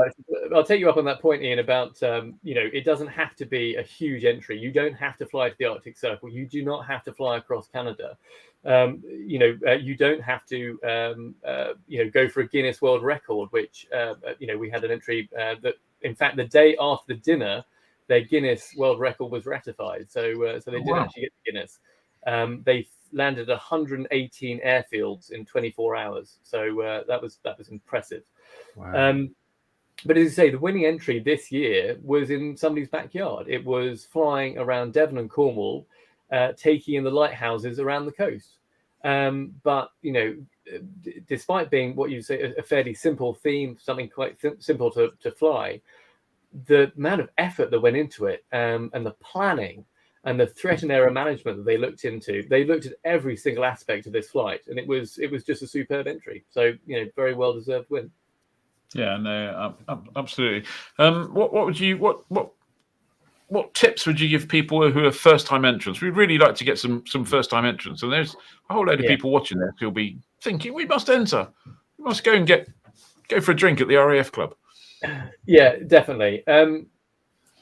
I'll take you up on that point, Ian, about, it doesn't have to be a huge entry. You don't have to fly to the Arctic Circle. You do not have to fly across Canada. You don't have to, go for a Guinness World Record, which, we had an entry that, in fact, the day after the dinner, their Guinness World Record was ratified, so they did actually get the Guinness. They landed 118 airfields in 24 hours, so that was impressive. Wow. But as you say, the winning entry this year was in somebody's backyard. It was flying around Devon and Cornwall, taking in the lighthouses around the coast. But despite being what you say a fairly simple theme, something quite simple to fly, the amount of effort that went into it, and the planning and the threat and error management that they looked at every single aspect of this flight, and it was just a superb entry. So very well deserved win. Yeah, no, absolutely. What tips would you give people who are first time entrants? We'd really like to get some first time entrants, and there's a whole load of people watching this who'll be thinking, we must enter, we must go and get go for a drink at the RAF club. Yeah, definitely.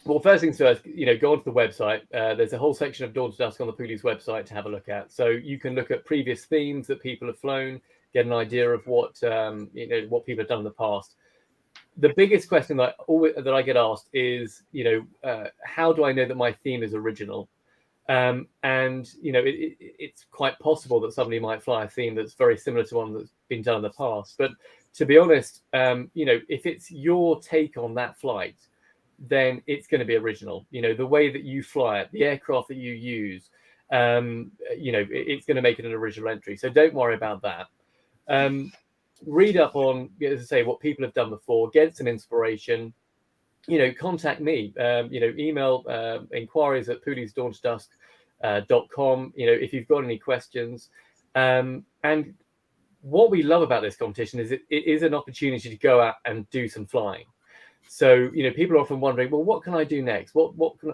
Well, first things first, go onto the website. There's a whole section of Dawn to Dusk on the Pooley's website to have a look at. So you can look at previous themes that people have flown, get an idea of what what people have done in the past. The biggest question that I get asked is, how do I know that my theme is original? It's quite possible that somebody might fly a theme that's very similar to one that's been done in the past. But to be honest, if it's your take on that flight, then it's going to be original. The way that you fly it, the aircraft that you use, it's going to make it an original entry. So don't worry about that. Read up on, as I say, what people have done before, get some inspiration, contact me, email inquiries at pooleysdawntodusk.com, if you've got any questions. And what we love about this competition is it is an opportunity to go out and do some flying. So, people are often wondering, well, what can I do next?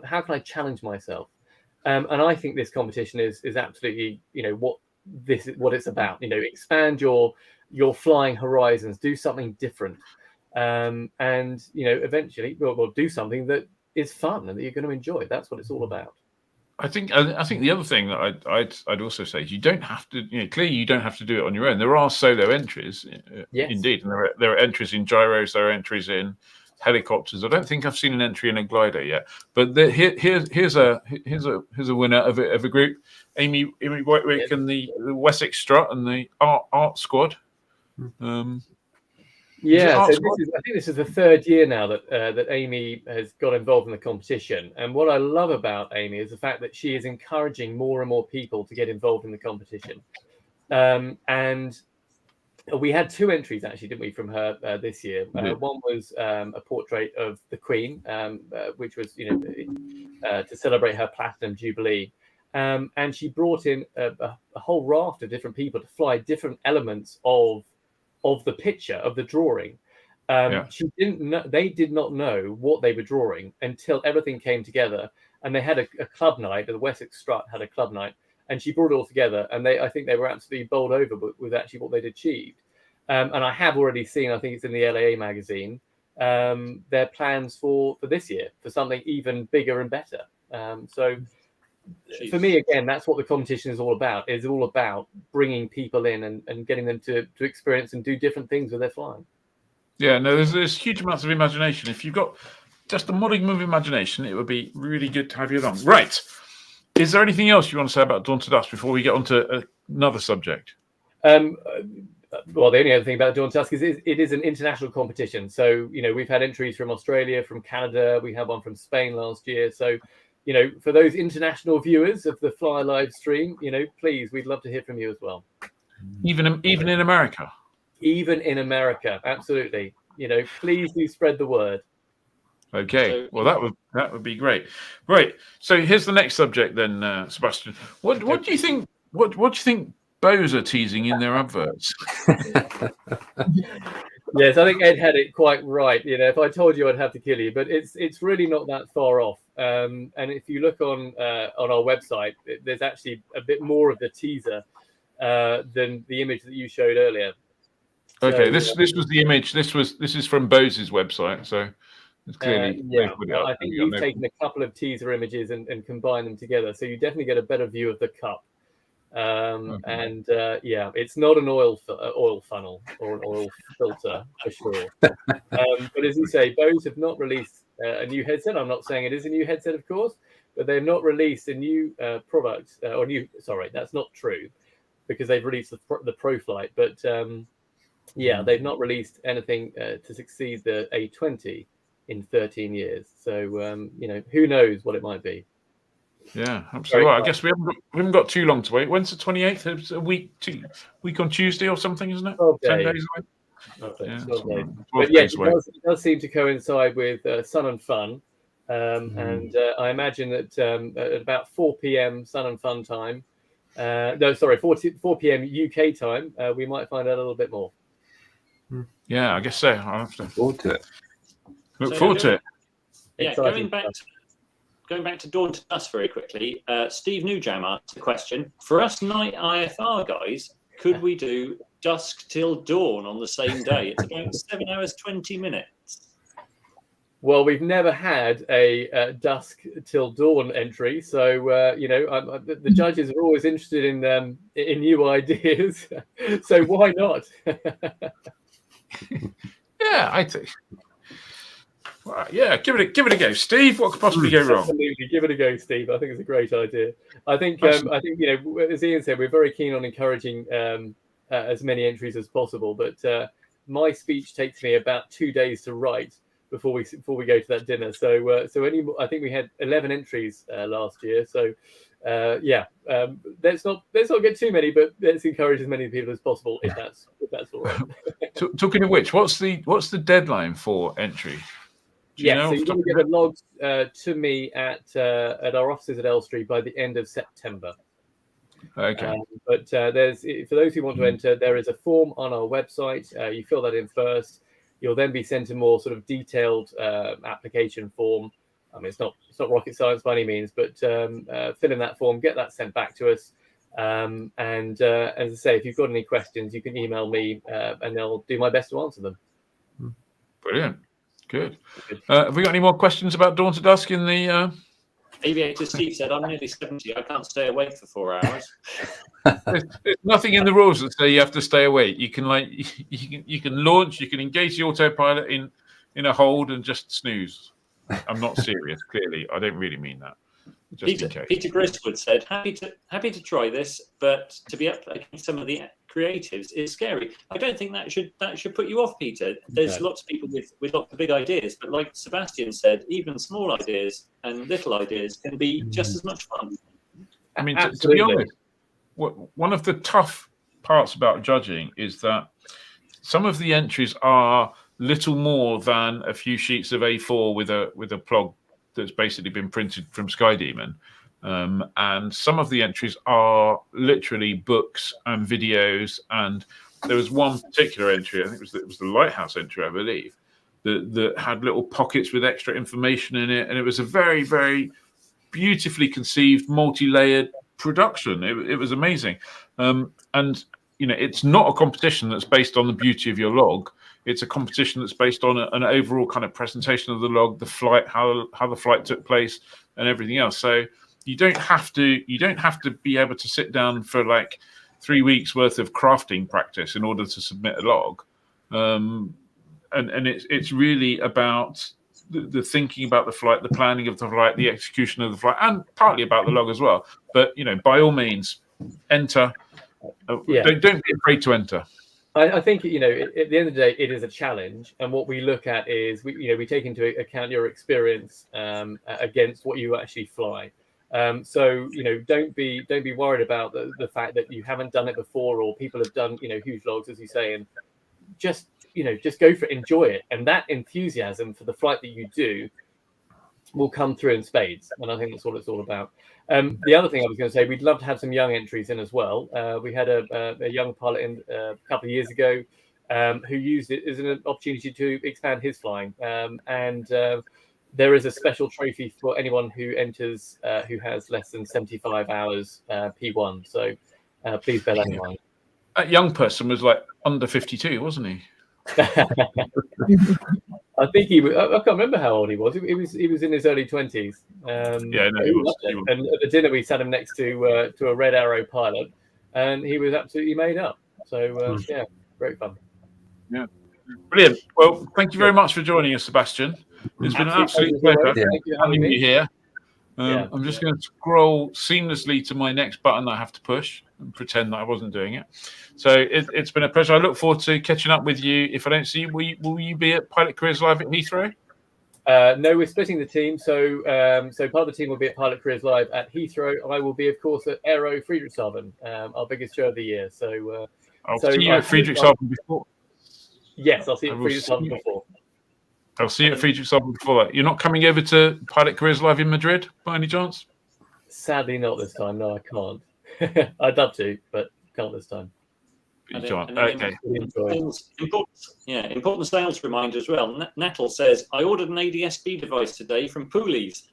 How can I challenge myself? And I think this competition is absolutely, what it's about. Expand your flying horizons, do something different, and eventually we'll do something that is fun and that you're going to enjoy. That's what it's all about. I think the other thing that I'd also say is you don't have to, clearly you don't have to do it on your own. There are solo entries, yes, indeed, and there are entries in gyros, there are entries in helicopters. I don't think I've seen an entry in a glider yet, but here's a winner of a group: Amy Whitwick and the Wessex Strut and the Art Squad. So I think this is the third year now that Amy has got involved in the competition. And what I love about Amy is the fact that she is encouraging more and more people to get involved in the competition. And we had 2 entries, actually, didn't we, from her this year? One was a portrait of the Queen, which was, to celebrate her Platinum Jubilee. And she brought in a whole raft of different people to fly different elements of the picture, of the drawing. They did not know what they were drawing until everything came together, and they had a club night. The Wessex Strut had a club night, and she brought it all together, and I think they were absolutely bowled over with actually what they'd achieved. And I have already seen, I think it's in the LAA magazine, their plans for this year for something even bigger and better. For me, again, that's what the competition is all about. It's all about bringing people in and getting them to experience and do different things with their flying. Yeah, no, there's huge amounts of imagination. If you've got just a modicum of imagination, it would be really good to have you along. Right. Is there anything else you want to say about Dawn to Dusk before we get on to another subject? Well, the only other thing about Dawn to Dusk is it is an international competition. So, we've had entries from Australia, from Canada. We had one from Spain last year. So, for those international viewers of the Fly live stream, please, we'd love to hear from you as well. Even in America? Even in America, absolutely. Please do spread the word. Okay, well, that would be great. Right, so here's the next subject then, Sebastian. What do you think? What do you think Bose are teasing in their adverts? Yes, I think Ed had it quite right. If I told you, I'd have to kill you. But it's really not that far off. And if you look on our website, there's actually a bit more of the teaser than the image that you showed earlier. Okay, this was the image. This is from Bose's website. So it's clearly I think you've taken a couple of teaser images and combined them together, so you definitely get a better view of the cup. And it's not an oil funnel or an oil filter for sure. But as you say, Bose have not released a new headset. I'm not saying it is a new headset, of course, but they've not released a new product or new. Sorry, that's not true, because they've released the ProFlight, but they've not released anything to succeed the A20 in 13 years. So who knows what it might be. Yeah, absolutely. Well, I guess we haven't got too long to wait. When's the 28th? It's a week on Tuesday or something, isn't it? 10 days away. But yes, it does seem to coincide with Sun and Fun, and I imagine that at about 4 p.m. Sun and Fun time, 4 p.m. UK time, we might find out a little bit more. Yeah, I guess so. I'll have to look forward to it. Yeah, going back to Dawn to Dusk very quickly, Steve Newjam asked a question. For us night IFR guys, could we do dusk till dawn on the same day. It's about 7 hours 20 minutes. Well, we've never had a dusk till dawn entry, so the judges are always interested in new ideas. So why not? Yeah, I think. Well, yeah, give it a go, Steve. What could possibly go wrong? Absolutely, give it a go, Steve. I think it's a great idea. I think as Ian said, we're very keen on encouraging as many entries as possible. But my speech takes me about 2 days to write before we go to that dinner. So I think we had 11 entries last year. So let's not get too many, but let's encourage as many people as possible if that's all right. Talking of which, what's the deadline for entry? So you're going to get the logs to me at our offices at Elstree by the end of September. Okay. But there's, for those who want to enter, there is a form on our website. You fill that in first. You'll then be sent a more sort of detailed application form. I mean, it's not rocket science by any means, but fill in that form, get that sent back to us. And as I say, if you've got any questions, you can email me and I'll do my best to answer them. Brilliant. Good. Have we got any more questions about Dawn to Dusk in the... Aviator Steve said, I'm nearly 70. I can't stay awake for 4 hours. There's nothing in the rules that say you have to stay awake. You can you can launch, you can engage the autopilot in a hold and just snooze. I'm not serious, clearly. I don't really mean that. Just in case. Peter Griswood said, happy to try this, but to be up against some of the creatives is scary. I don't think that should put you off, Peter. There's lots of people with lots of big ideas, but like Sebastian said, even small ideas and little ideas can be just as much fun. I mean, to be honest, one of the tough parts about judging is that some of the entries are little more than a few sheets of A4 with a plug that's basically been printed from Skydemon. And some of the entries are literally books and videos. And there was one particular entry, I think it was the Lighthouse entry, I believe, that had little pockets with extra information in it. And it was a very, very beautifully conceived, multi-layered production. It was amazing. And, it's not a competition that's based on the beauty of your log. It's a competition that's based on an overall kind of presentation of the log, the flight, how the flight took place, and everything else. So you don't have to be able to sit down for like 3 weeks worth of crafting practice in order to submit a log. And it's really about the thinking about the flight, the planning of the flight, the execution of the flight, and partly about the log as well. But by all means, enter. Don't be afraid to enter. I think at the end of the day, it is a challenge, and what we look at is we take into account your experience against what you actually fly. So don't be worried about the fact that you haven't done it before, or people have done huge logs, as you say, and just go for it, enjoy it, and that enthusiasm for the flight that you do will come through in spades. And I think that's what it's all about. The other thing I was going to say, we'd love to have some young entries in as well. We had a young pilot in a couple of years ago who used it as an opportunity to expand his flying. And there is a special trophy for anyone who enters who has less than 75 hours P1. So please bear that in mind. That young person was like under 52, wasn't he? I think he was. I can't remember how old he was. He was in his early 20s. He was. And at the dinner, we sat him next to a Red Arrow pilot, and he was absolutely made up. So great fun. Yeah, brilliant. Well, thank you very much for joining us, Sebastian. It's been an absolute pleasure having you here. I'm just going to scroll seamlessly to my next button that I have to push and pretend that I wasn't doing it. So it's been a pleasure. I look forward to catching up with you. If I don't see you, will you be at Pilot Careers Live at Heathrow? No, we're splitting the team. So part of the team will be at Pilot Careers Live at Heathrow. I will be, of course, at Aero Friedrichshafen, our biggest show of the year. So I'll see you at Friedrichshafen before. Yes, I'll see you at Friedrichshafen before. I'll see you at Friedrichshafen before that. You're not coming over to Pilot Careers Live in Madrid by any chance? Sadly, not this time. No, I can't. I'd love to, but can't this time. Okay. Important sales reminder as well. Natal says, I ordered an ADS-B device today from Pooley's.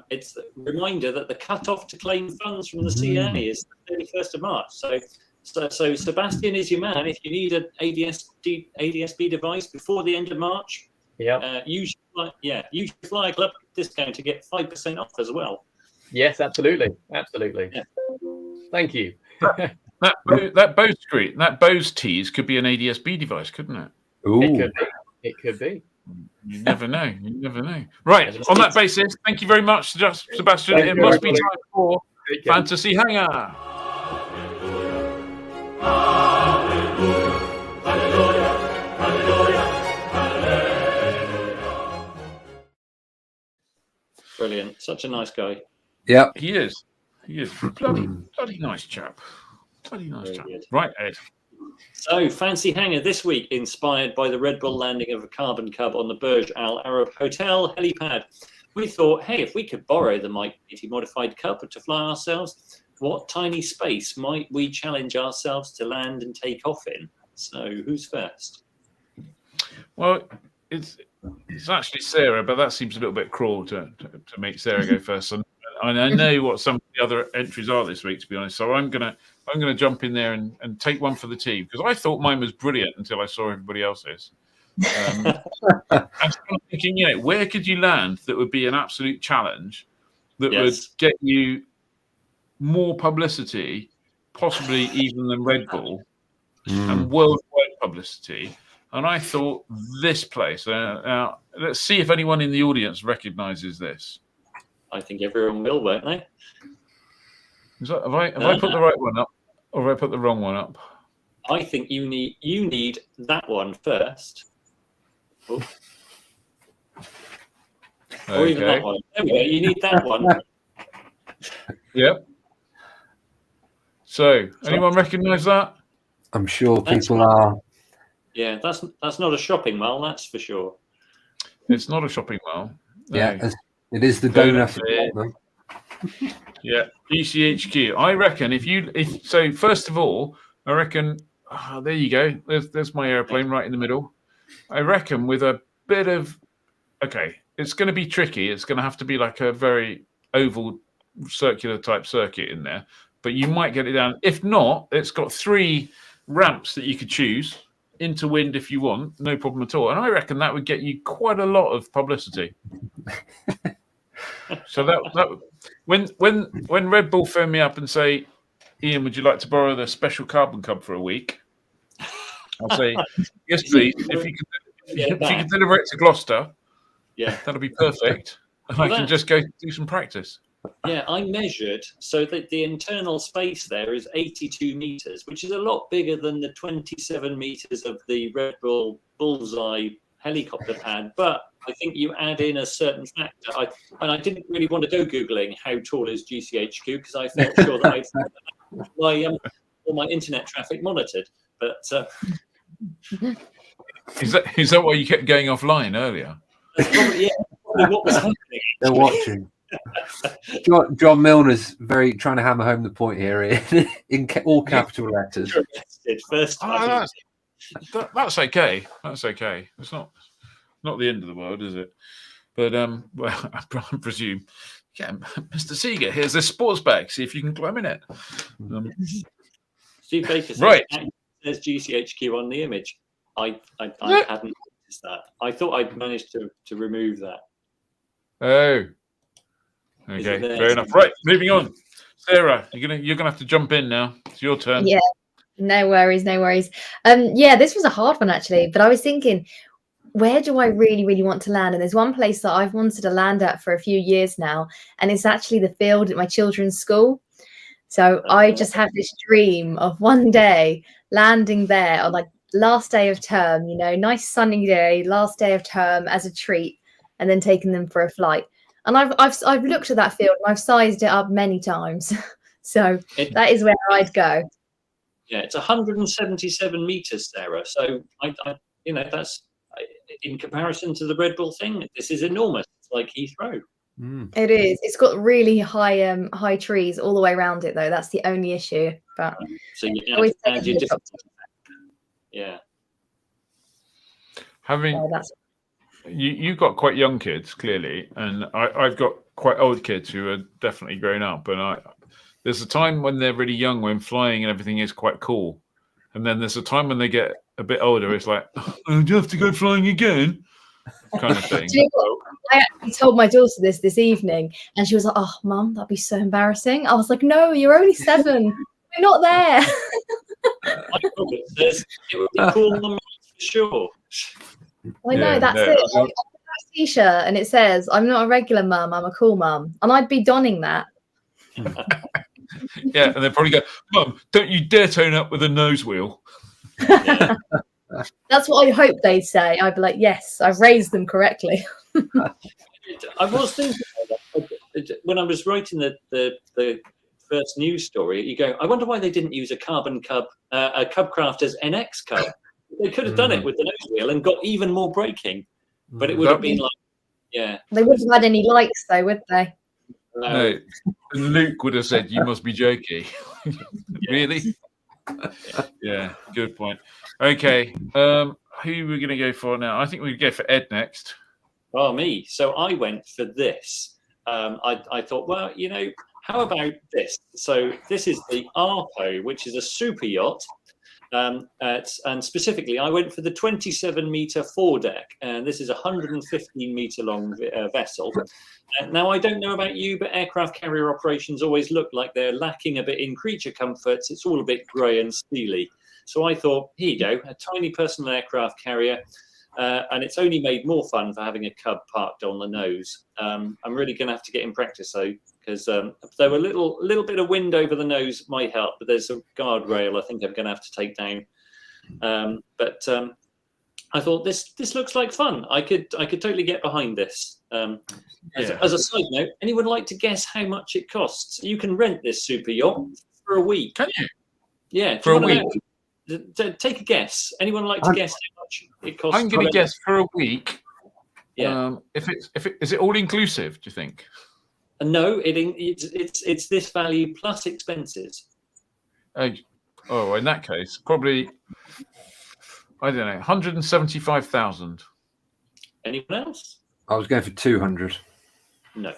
It's a reminder that the cut-off to claim funds from the CA is the 31st of March. So So Sebastian is your man. If you need an ADSB device before the end of March, use your Flyer Club discount to get 5% off as well. Yes, absolutely. Yeah. Thank you. that Bose tease could be an ADSB device, couldn't it? Ooh. It could be. You never know. Right. On that basis, thank you very much, Sebastian. It must be time for Fantasy Hangar. Brilliant. Such a nice guy. Yeah, he is. Bloody nice chap. Right, Ed. So, Fancy Hangar this week, inspired by the Red Bull landing of a Carbon Cub on the Burj Al Arab Hotel helipad. We thought, hey, if we could borrow the Mike 80 modified Cub to fly ourselves, what tiny space might we challenge ourselves to land and take off in? So, who's first? Well, it's actually Sarah, but that seems a little bit cruel to make Sarah go first. And I know what some of the other entries are this week, to be honest. So I'm gonna jump in there and take one for the team, because I thought mine was brilliant until I saw everybody else's. I was thinking, where could you land that would be an absolute challenge that would get you more publicity, possibly even than Red Bull, and worldwide publicity. And I thought this place. Now, let's see if anyone in the audience recognises this. I think everyone will, won't they? Have I put the right one up, or have I put the wrong one up? I think you need that one first. Oh. Okay. Or even that one. There we go. You need that one. Yep. So, anyone recognise that? I'm sure people are. Yeah, that's not a shopping mall, that's for sure. It's not a shopping mall. No. Yeah, it is the donut. Yeah, GCHQ. I reckon so first of all, I reckon there you go. There's my airplane right in the middle. I reckon with a bit of it's going to be tricky. It's going to have to be like a very oval, circular type circuit in there, but you might get it down. If not, it's got 3 ramps that you could choose into wind if you want, no problem at all. And I reckon that would get you quite a lot of publicity. So that when Red Bull phone me up and say, Ian, would you like to borrow the special Carbon Cub for a week? I'll say, yes, please. If you can deliver it to Gloucester, that'll be perfect. And I can just go do some practice. Yeah, I measured so that the internal space there is 82 meters, which is a lot bigger than the 27 meters of the Red Bull Bullseye helicopter pad. But I think you add in a certain factor. I didn't really want to go Googling how tall is GCHQ because I felt sure that I'd all my internet traffic monitored. But is that why you kept going offline earlier? That's probably what was happening. They're watching. John Milner's very trying to hammer home the point here in all capital letters. First time. That's okay. That's okay. It's not the end of the world, is it? But well, I presume. Yeah, Mr. Seeger, here's this sports bag. See if you can climb in it. Steve Baker says GCHQ on the image. I hadn't noticed that. I thought I'd managed to remove that. Oh. Okay, fair enough. Right, moving on. Sarah, you're gonna have to jump in now. It's your turn. Yeah, no worries. Yeah, this was a hard one actually, but I was thinking, where do I really, really want to land? And there's one place that I've wanted to land at for a few years now, and it's actually the field at my children's school. So I just have this dream of one day landing there on like last day of term, nice sunny day, last day of term as a treat, and then taking them for a flight. And I've looked at that field and I've sized it up many times. So that is where I'd go. Yeah, it's 177 meters, Sarah. So I that's in comparison to the Red Bull thing. This is enormous. It's like Heathrow. It is. It's got really high trees all the way around it, though. That's the only issue. But so you add your different. Yeah. You've got quite young kids, clearly, and I've got quite old kids who are definitely grown up. And there's a time when they're really young, when flying and everything is quite cool, and then there's a time when they get a bit older. It's like, oh, do you have to go flying again? Kind of thing. Do you know what? I actually told my daughter this evening, and she was like, "Oh, Mum, that'd be so embarrassing." I was like, "No, you're only 7. We're not there." It would be cool for sure. I know, that's it. I've got a t-shirt and it says, "I'm not a regular mum, I'm a cool mum," and I'd be donning that. Yeah, and they'd probably go, "Mum, don't you dare turn up with a nose wheel." Yeah. That's what I hope they'd say. I'd be like, "Yes, I've raised them correctly." I was thinking about that when I was writing the first news story. You go, I wonder why they didn't use a carbon cub, a Cubcrafters NX Cub. They could have done it with the nose wheel and got even more braking, but it would have been like, yeah. They wouldn't have had any likes though, would they? No. Luke would have said, "You must be joking." Really? Yeah, good point. Okay, who are we going to go for now? I think we go for Ed next. Oh, me. So I went for this. I thought, well, how about this? So this is the Arpo, which is a super yacht. And specifically, I went for the 27-meter foredeck, and this is a 115-meter long vessel. Now, I don't know about you, but aircraft carrier operations always look like they're lacking a bit in creature comforts. It's all a bit grey and steely. So I thought, here you go, a tiny personal aircraft carrier, and it's only made more fun for having a Cub parked on the nose. I'm really going to have to get in practice, though, because though a little bit of wind over the nose might help, but there's a guardrail I think I'm going to have to take down. But I thought this looks like fun. I could totally get behind this. As a side note, anyone like to guess how much it costs? You can rent this super yacht for a week. Can you? Yeah, for a week. Take a guess. Anyone like to guess how much it costs? I'm going to guess for a week. Yeah. Is it all inclusive? Do you think? No, it's this value plus expenses. Oh, in that case, probably I don't know, 175,000. Anyone else? I was going for 200. No.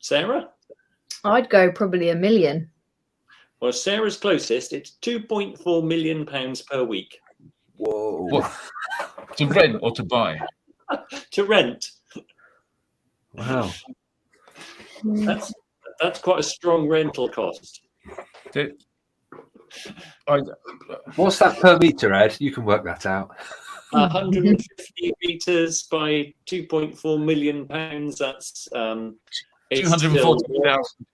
Sarah? I'd go probably £1 million. Well, Sarah's closest. It's £2.4 million per week. Whoa! What? To rent or to buy? To rent. Wow. That's quite a strong rental cost. What's that per meter, Ed? You can work that out. 150 meters by £2.4 million. That's 240,000.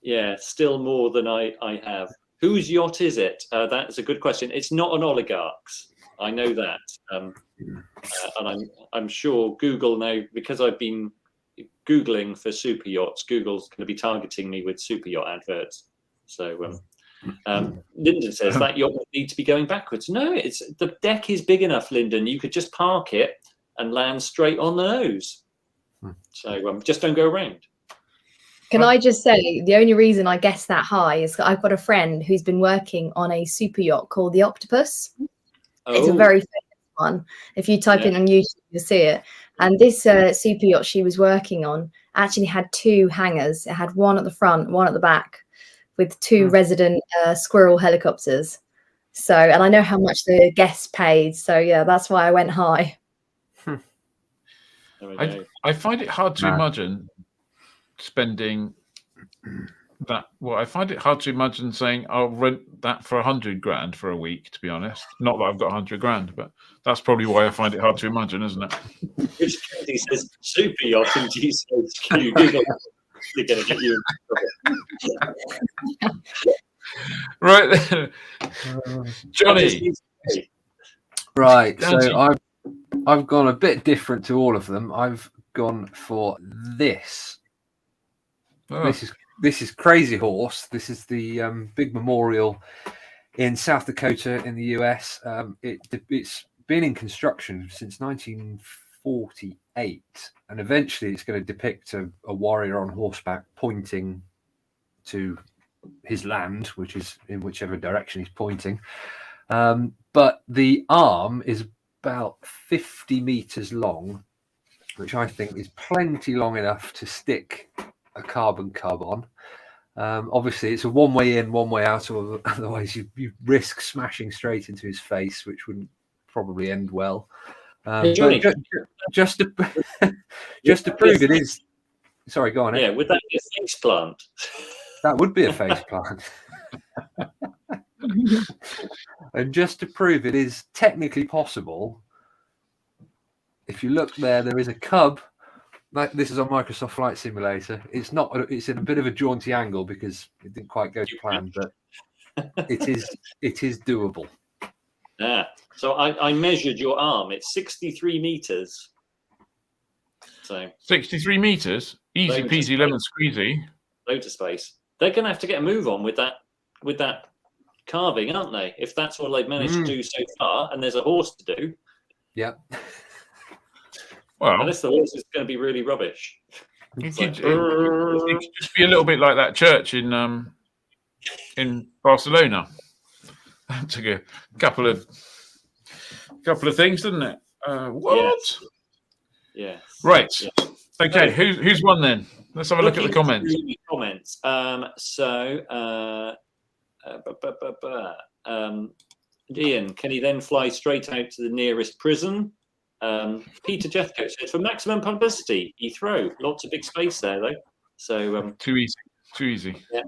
Yeah, still more than I have. Whose yacht is it? That's a good question. It's not an oligarch's. I know that, and I'm sure Google now, because I've been Googling for super yachts, Google's going to be targeting me with super yacht adverts. So Lyndon says that yacht would need to be going backwards. No, the deck is big enough, Lyndon. You could just park it and land straight on the nose. So just don't go around. Can I just say, the only reason I guess that high is that I've got a friend who's been working on a super yacht called the Octopus. It's a very famous one. If you type in on YouTube, you'll see it. And this super yacht she was working on actually had 2 hangars. It had one at the front, one at the back, with 2 resident squirrel helicopters. So, and I know how much the guests paid. So, yeah, that's why I went high. I find it hard to imagine spending that. Well, I find it hard to imagine saying I'll rent that for 100 grand for a week, to be honest. Not that I've got 100 grand, but that's probably why I find it hard to imagine, isn't it? Rich Kennedy says super yacht in GCHQ. Google. They're going to get you in right then. Johnny. Right, so I've gone a bit different to all of them. I've gone for this. Oh. This is Crazy Horse. This is the big memorial in South Dakota in the US. It's been in construction since 1948, and eventually it's going to depict a warrior on horseback pointing to his land, which is in whichever direction he's pointing. But the arm is about 50 meters long, which I think is plenty long enough to stick a carbon cub on. Obviously, it's a one way in, one way out, or otherwise you risk smashing straight into his face, which wouldn't probably end well. Hey, Johnny, just to prove it is. Sorry, go on. Yeah, would that be a face plant? That would be a face plant. And just to prove it is technically possible, if you look there is a cub. This is on Microsoft Flight Simulator. It's not. It's in a bit of a jaunty angle because it didn't quite go to plan, but it is doable. Yeah. So I measured your arm. It's 63 meters. So 63 meters, easy peasy lemon squeezy. Loads of space. They're going to have to get a move on with that carving, aren't they? If that's what they've managed to do so far, and there's a horse to do. Yeah. Well, unless the horse is going to be really rubbish. It could just be a little bit like that church in Barcelona. That took a couple of things, didn't it? What? Yes. Right. Yes. Okay. Who's won then? Let's have a look at the comments. Ian, can he then fly straight out to the nearest prison? Peter Jeffcoat says, for maximum publicity, Heathrow. Lots of big space there, though. So too easy. Yeah.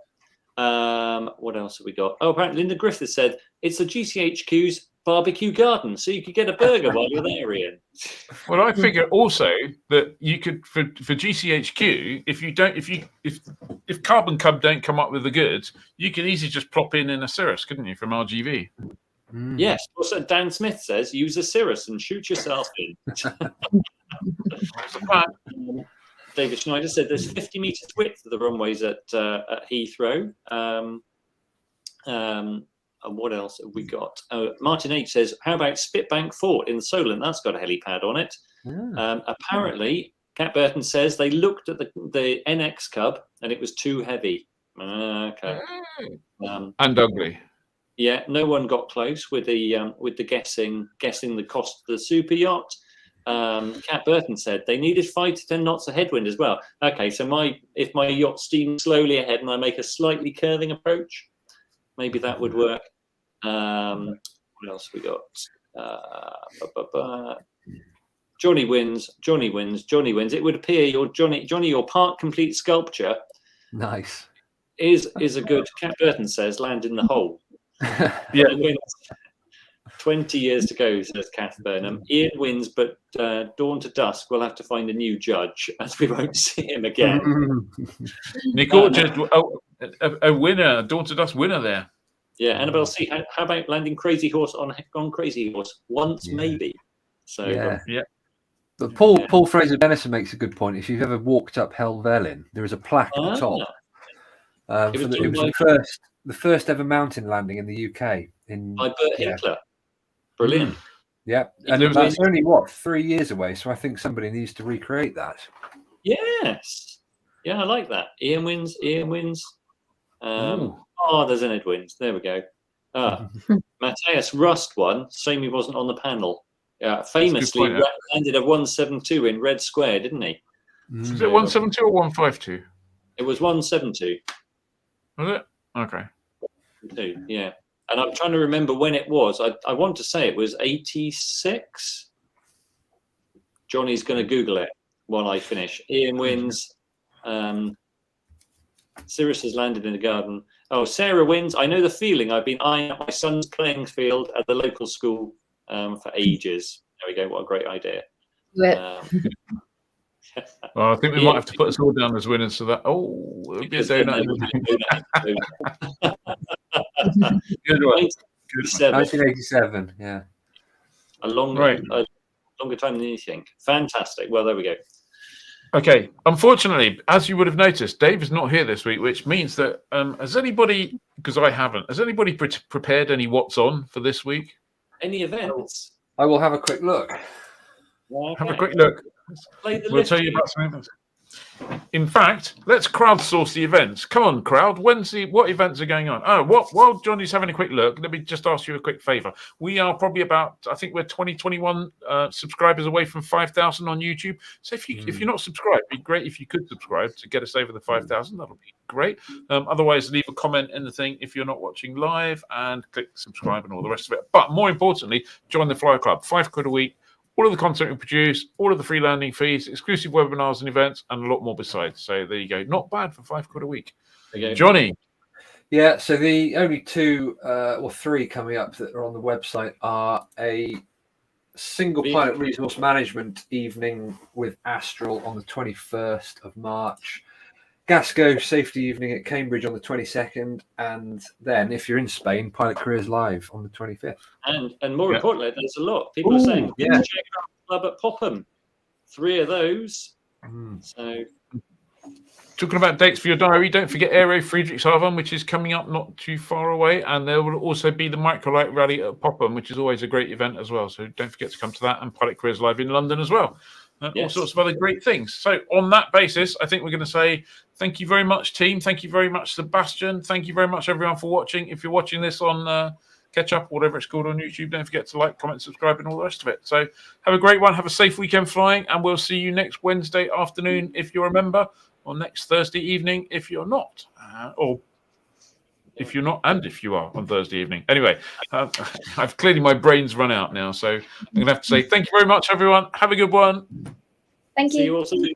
What else have we got? Oh, apparently Linda Griffith said it's the GCHQ's barbecue garden, so you could get a burger while you're there, Ian. Well, I figure also that you could for GCHQ, if Carbon Cub don't come up with the goods, you could easily just plop in a Cirrus, couldn't you, from RGV? Yes. Also, Dan Smith says use a Cirrus and shoot yourself in. David Schneider said there's 50 meters width of the runways at Heathrow. And what else have we got? Martin H says, how about Spitbank Fort in Solent? That's got a helipad on it. Apparently, Cat Burton says they looked at the NX Cub and it was too heavy. Okay. And ugly. Yeah, no one got close with the guessing the cost of the super yacht. Cat Burton said they needed 5 to 10 knots of headwind as well. Okay, so if my yacht steams slowly ahead and I make a slightly curving approach, maybe that would work. What else have we got? Johnny wins. It would appear your part complete sculpture. Nice. Is a good. Cat Burton says land in the hole. Yeah. 20 years to go, says Kath Burnham. Ian wins, but Dawn to Dusk will have to find a new judge, as we won't see him again. Nick Orchard, a winner, Dawn to Dusk winner there. Yeah, Annabelle C. How about landing Crazy Horse on Crazy Horse once, maybe? So yeah. But Paul Fraser Denison makes a good point. If you've ever walked up Helvellyn, there is a plaque at the top. It was the first ever mountain landing in the UK. By Bert Hinkler. Brilliant. Yeah, and that's only 3 years away. So I think somebody needs to recreate that. Yes. Yeah, I like that. Ian wins. There's an Ed wins. There we go. Matthias Rust won. Shame he wasn't on the panel. Famously landed a 172 in Red Square, didn't he? Was it 172 or 152? It was 172. Was it? Okay. Yeah. And I'm trying to remember when it was. I want to say it was 86. Johnny's going to Google it while I finish. Ian wins. Cirrus has landed in the garden. Oh, Sarah wins. I know the feeling. I've been eyeing up my son's playing field at the local school for ages. There we go. What a great idea. Well, I think we might have to put us all down as winners so that. Oh, it'll be a donut. Good one. 1987. Yeah. A longer time than you think. Fantastic. Well, there we go. Okay. Unfortunately, as you would have noticed, Dave is not here this week, which means that has anybody, because I haven't, has anybody prepared any what's on for this week? Any events? I will have a quick look. Okay. Have a quick look. We'll tell you about some events. In fact, let's crowdsource the events. Come on, crowd. What events are going on? Oh, while Johnny's having a quick look, let me just ask you a quick favor. We are probably I think we're 21 subscribers away from 5,000 on YouTube. So if you're not subscribed, it'd be great if you could subscribe to get us over the 5,000. That'll be great. Otherwise, leave a comment in the thing if you're not watching live and click subscribe and all the rest of it. But more importantly, join the Flyer Club. £5 a week. All of the content we produce, all of the free landing fees, exclusive webinars and events, and a lot more besides. So there you go. Not bad for £5 a week. Johnny. Yeah, so the only 2 or 3 coming up that are on the website are a single pilot resource management evening with Astral on the 21st of March, Gasco safety evening at Cambridge on the 22nd, and then if you're in Spain, Pilot Careers Live on the 25th. And more importantly, there's a lot. People are saying, check out the club at Popham. 3 of those. So, talking about dates for your diary, don't forget Aero Friedrichshafen, which is coming up not too far away, and there will also be the Microlight Rally at Popham, which is always a great event as well. So don't forget to come to that, and Pilot Careers Live in London as well. All sorts of other great things. So on that basis, I think we're going to say thank you very much, team. Thank you very much, Sebastian. Thank you very much, everyone, for watching. If you're watching this on Catch Up, whatever it's called on YouTube, don't forget to like, comment, subscribe, and all the rest of it. So have a great one. Have a safe weekend flying, and we'll see you next Wednesday afternoon if you're a member, or next Thursday evening if you're not, or if you're not and if you are on Thursday evening. Anyway, I've clearly my brain's run out now, so I'm going to have to say thank you very much, everyone. Have a good one. Thank you. See you all soon.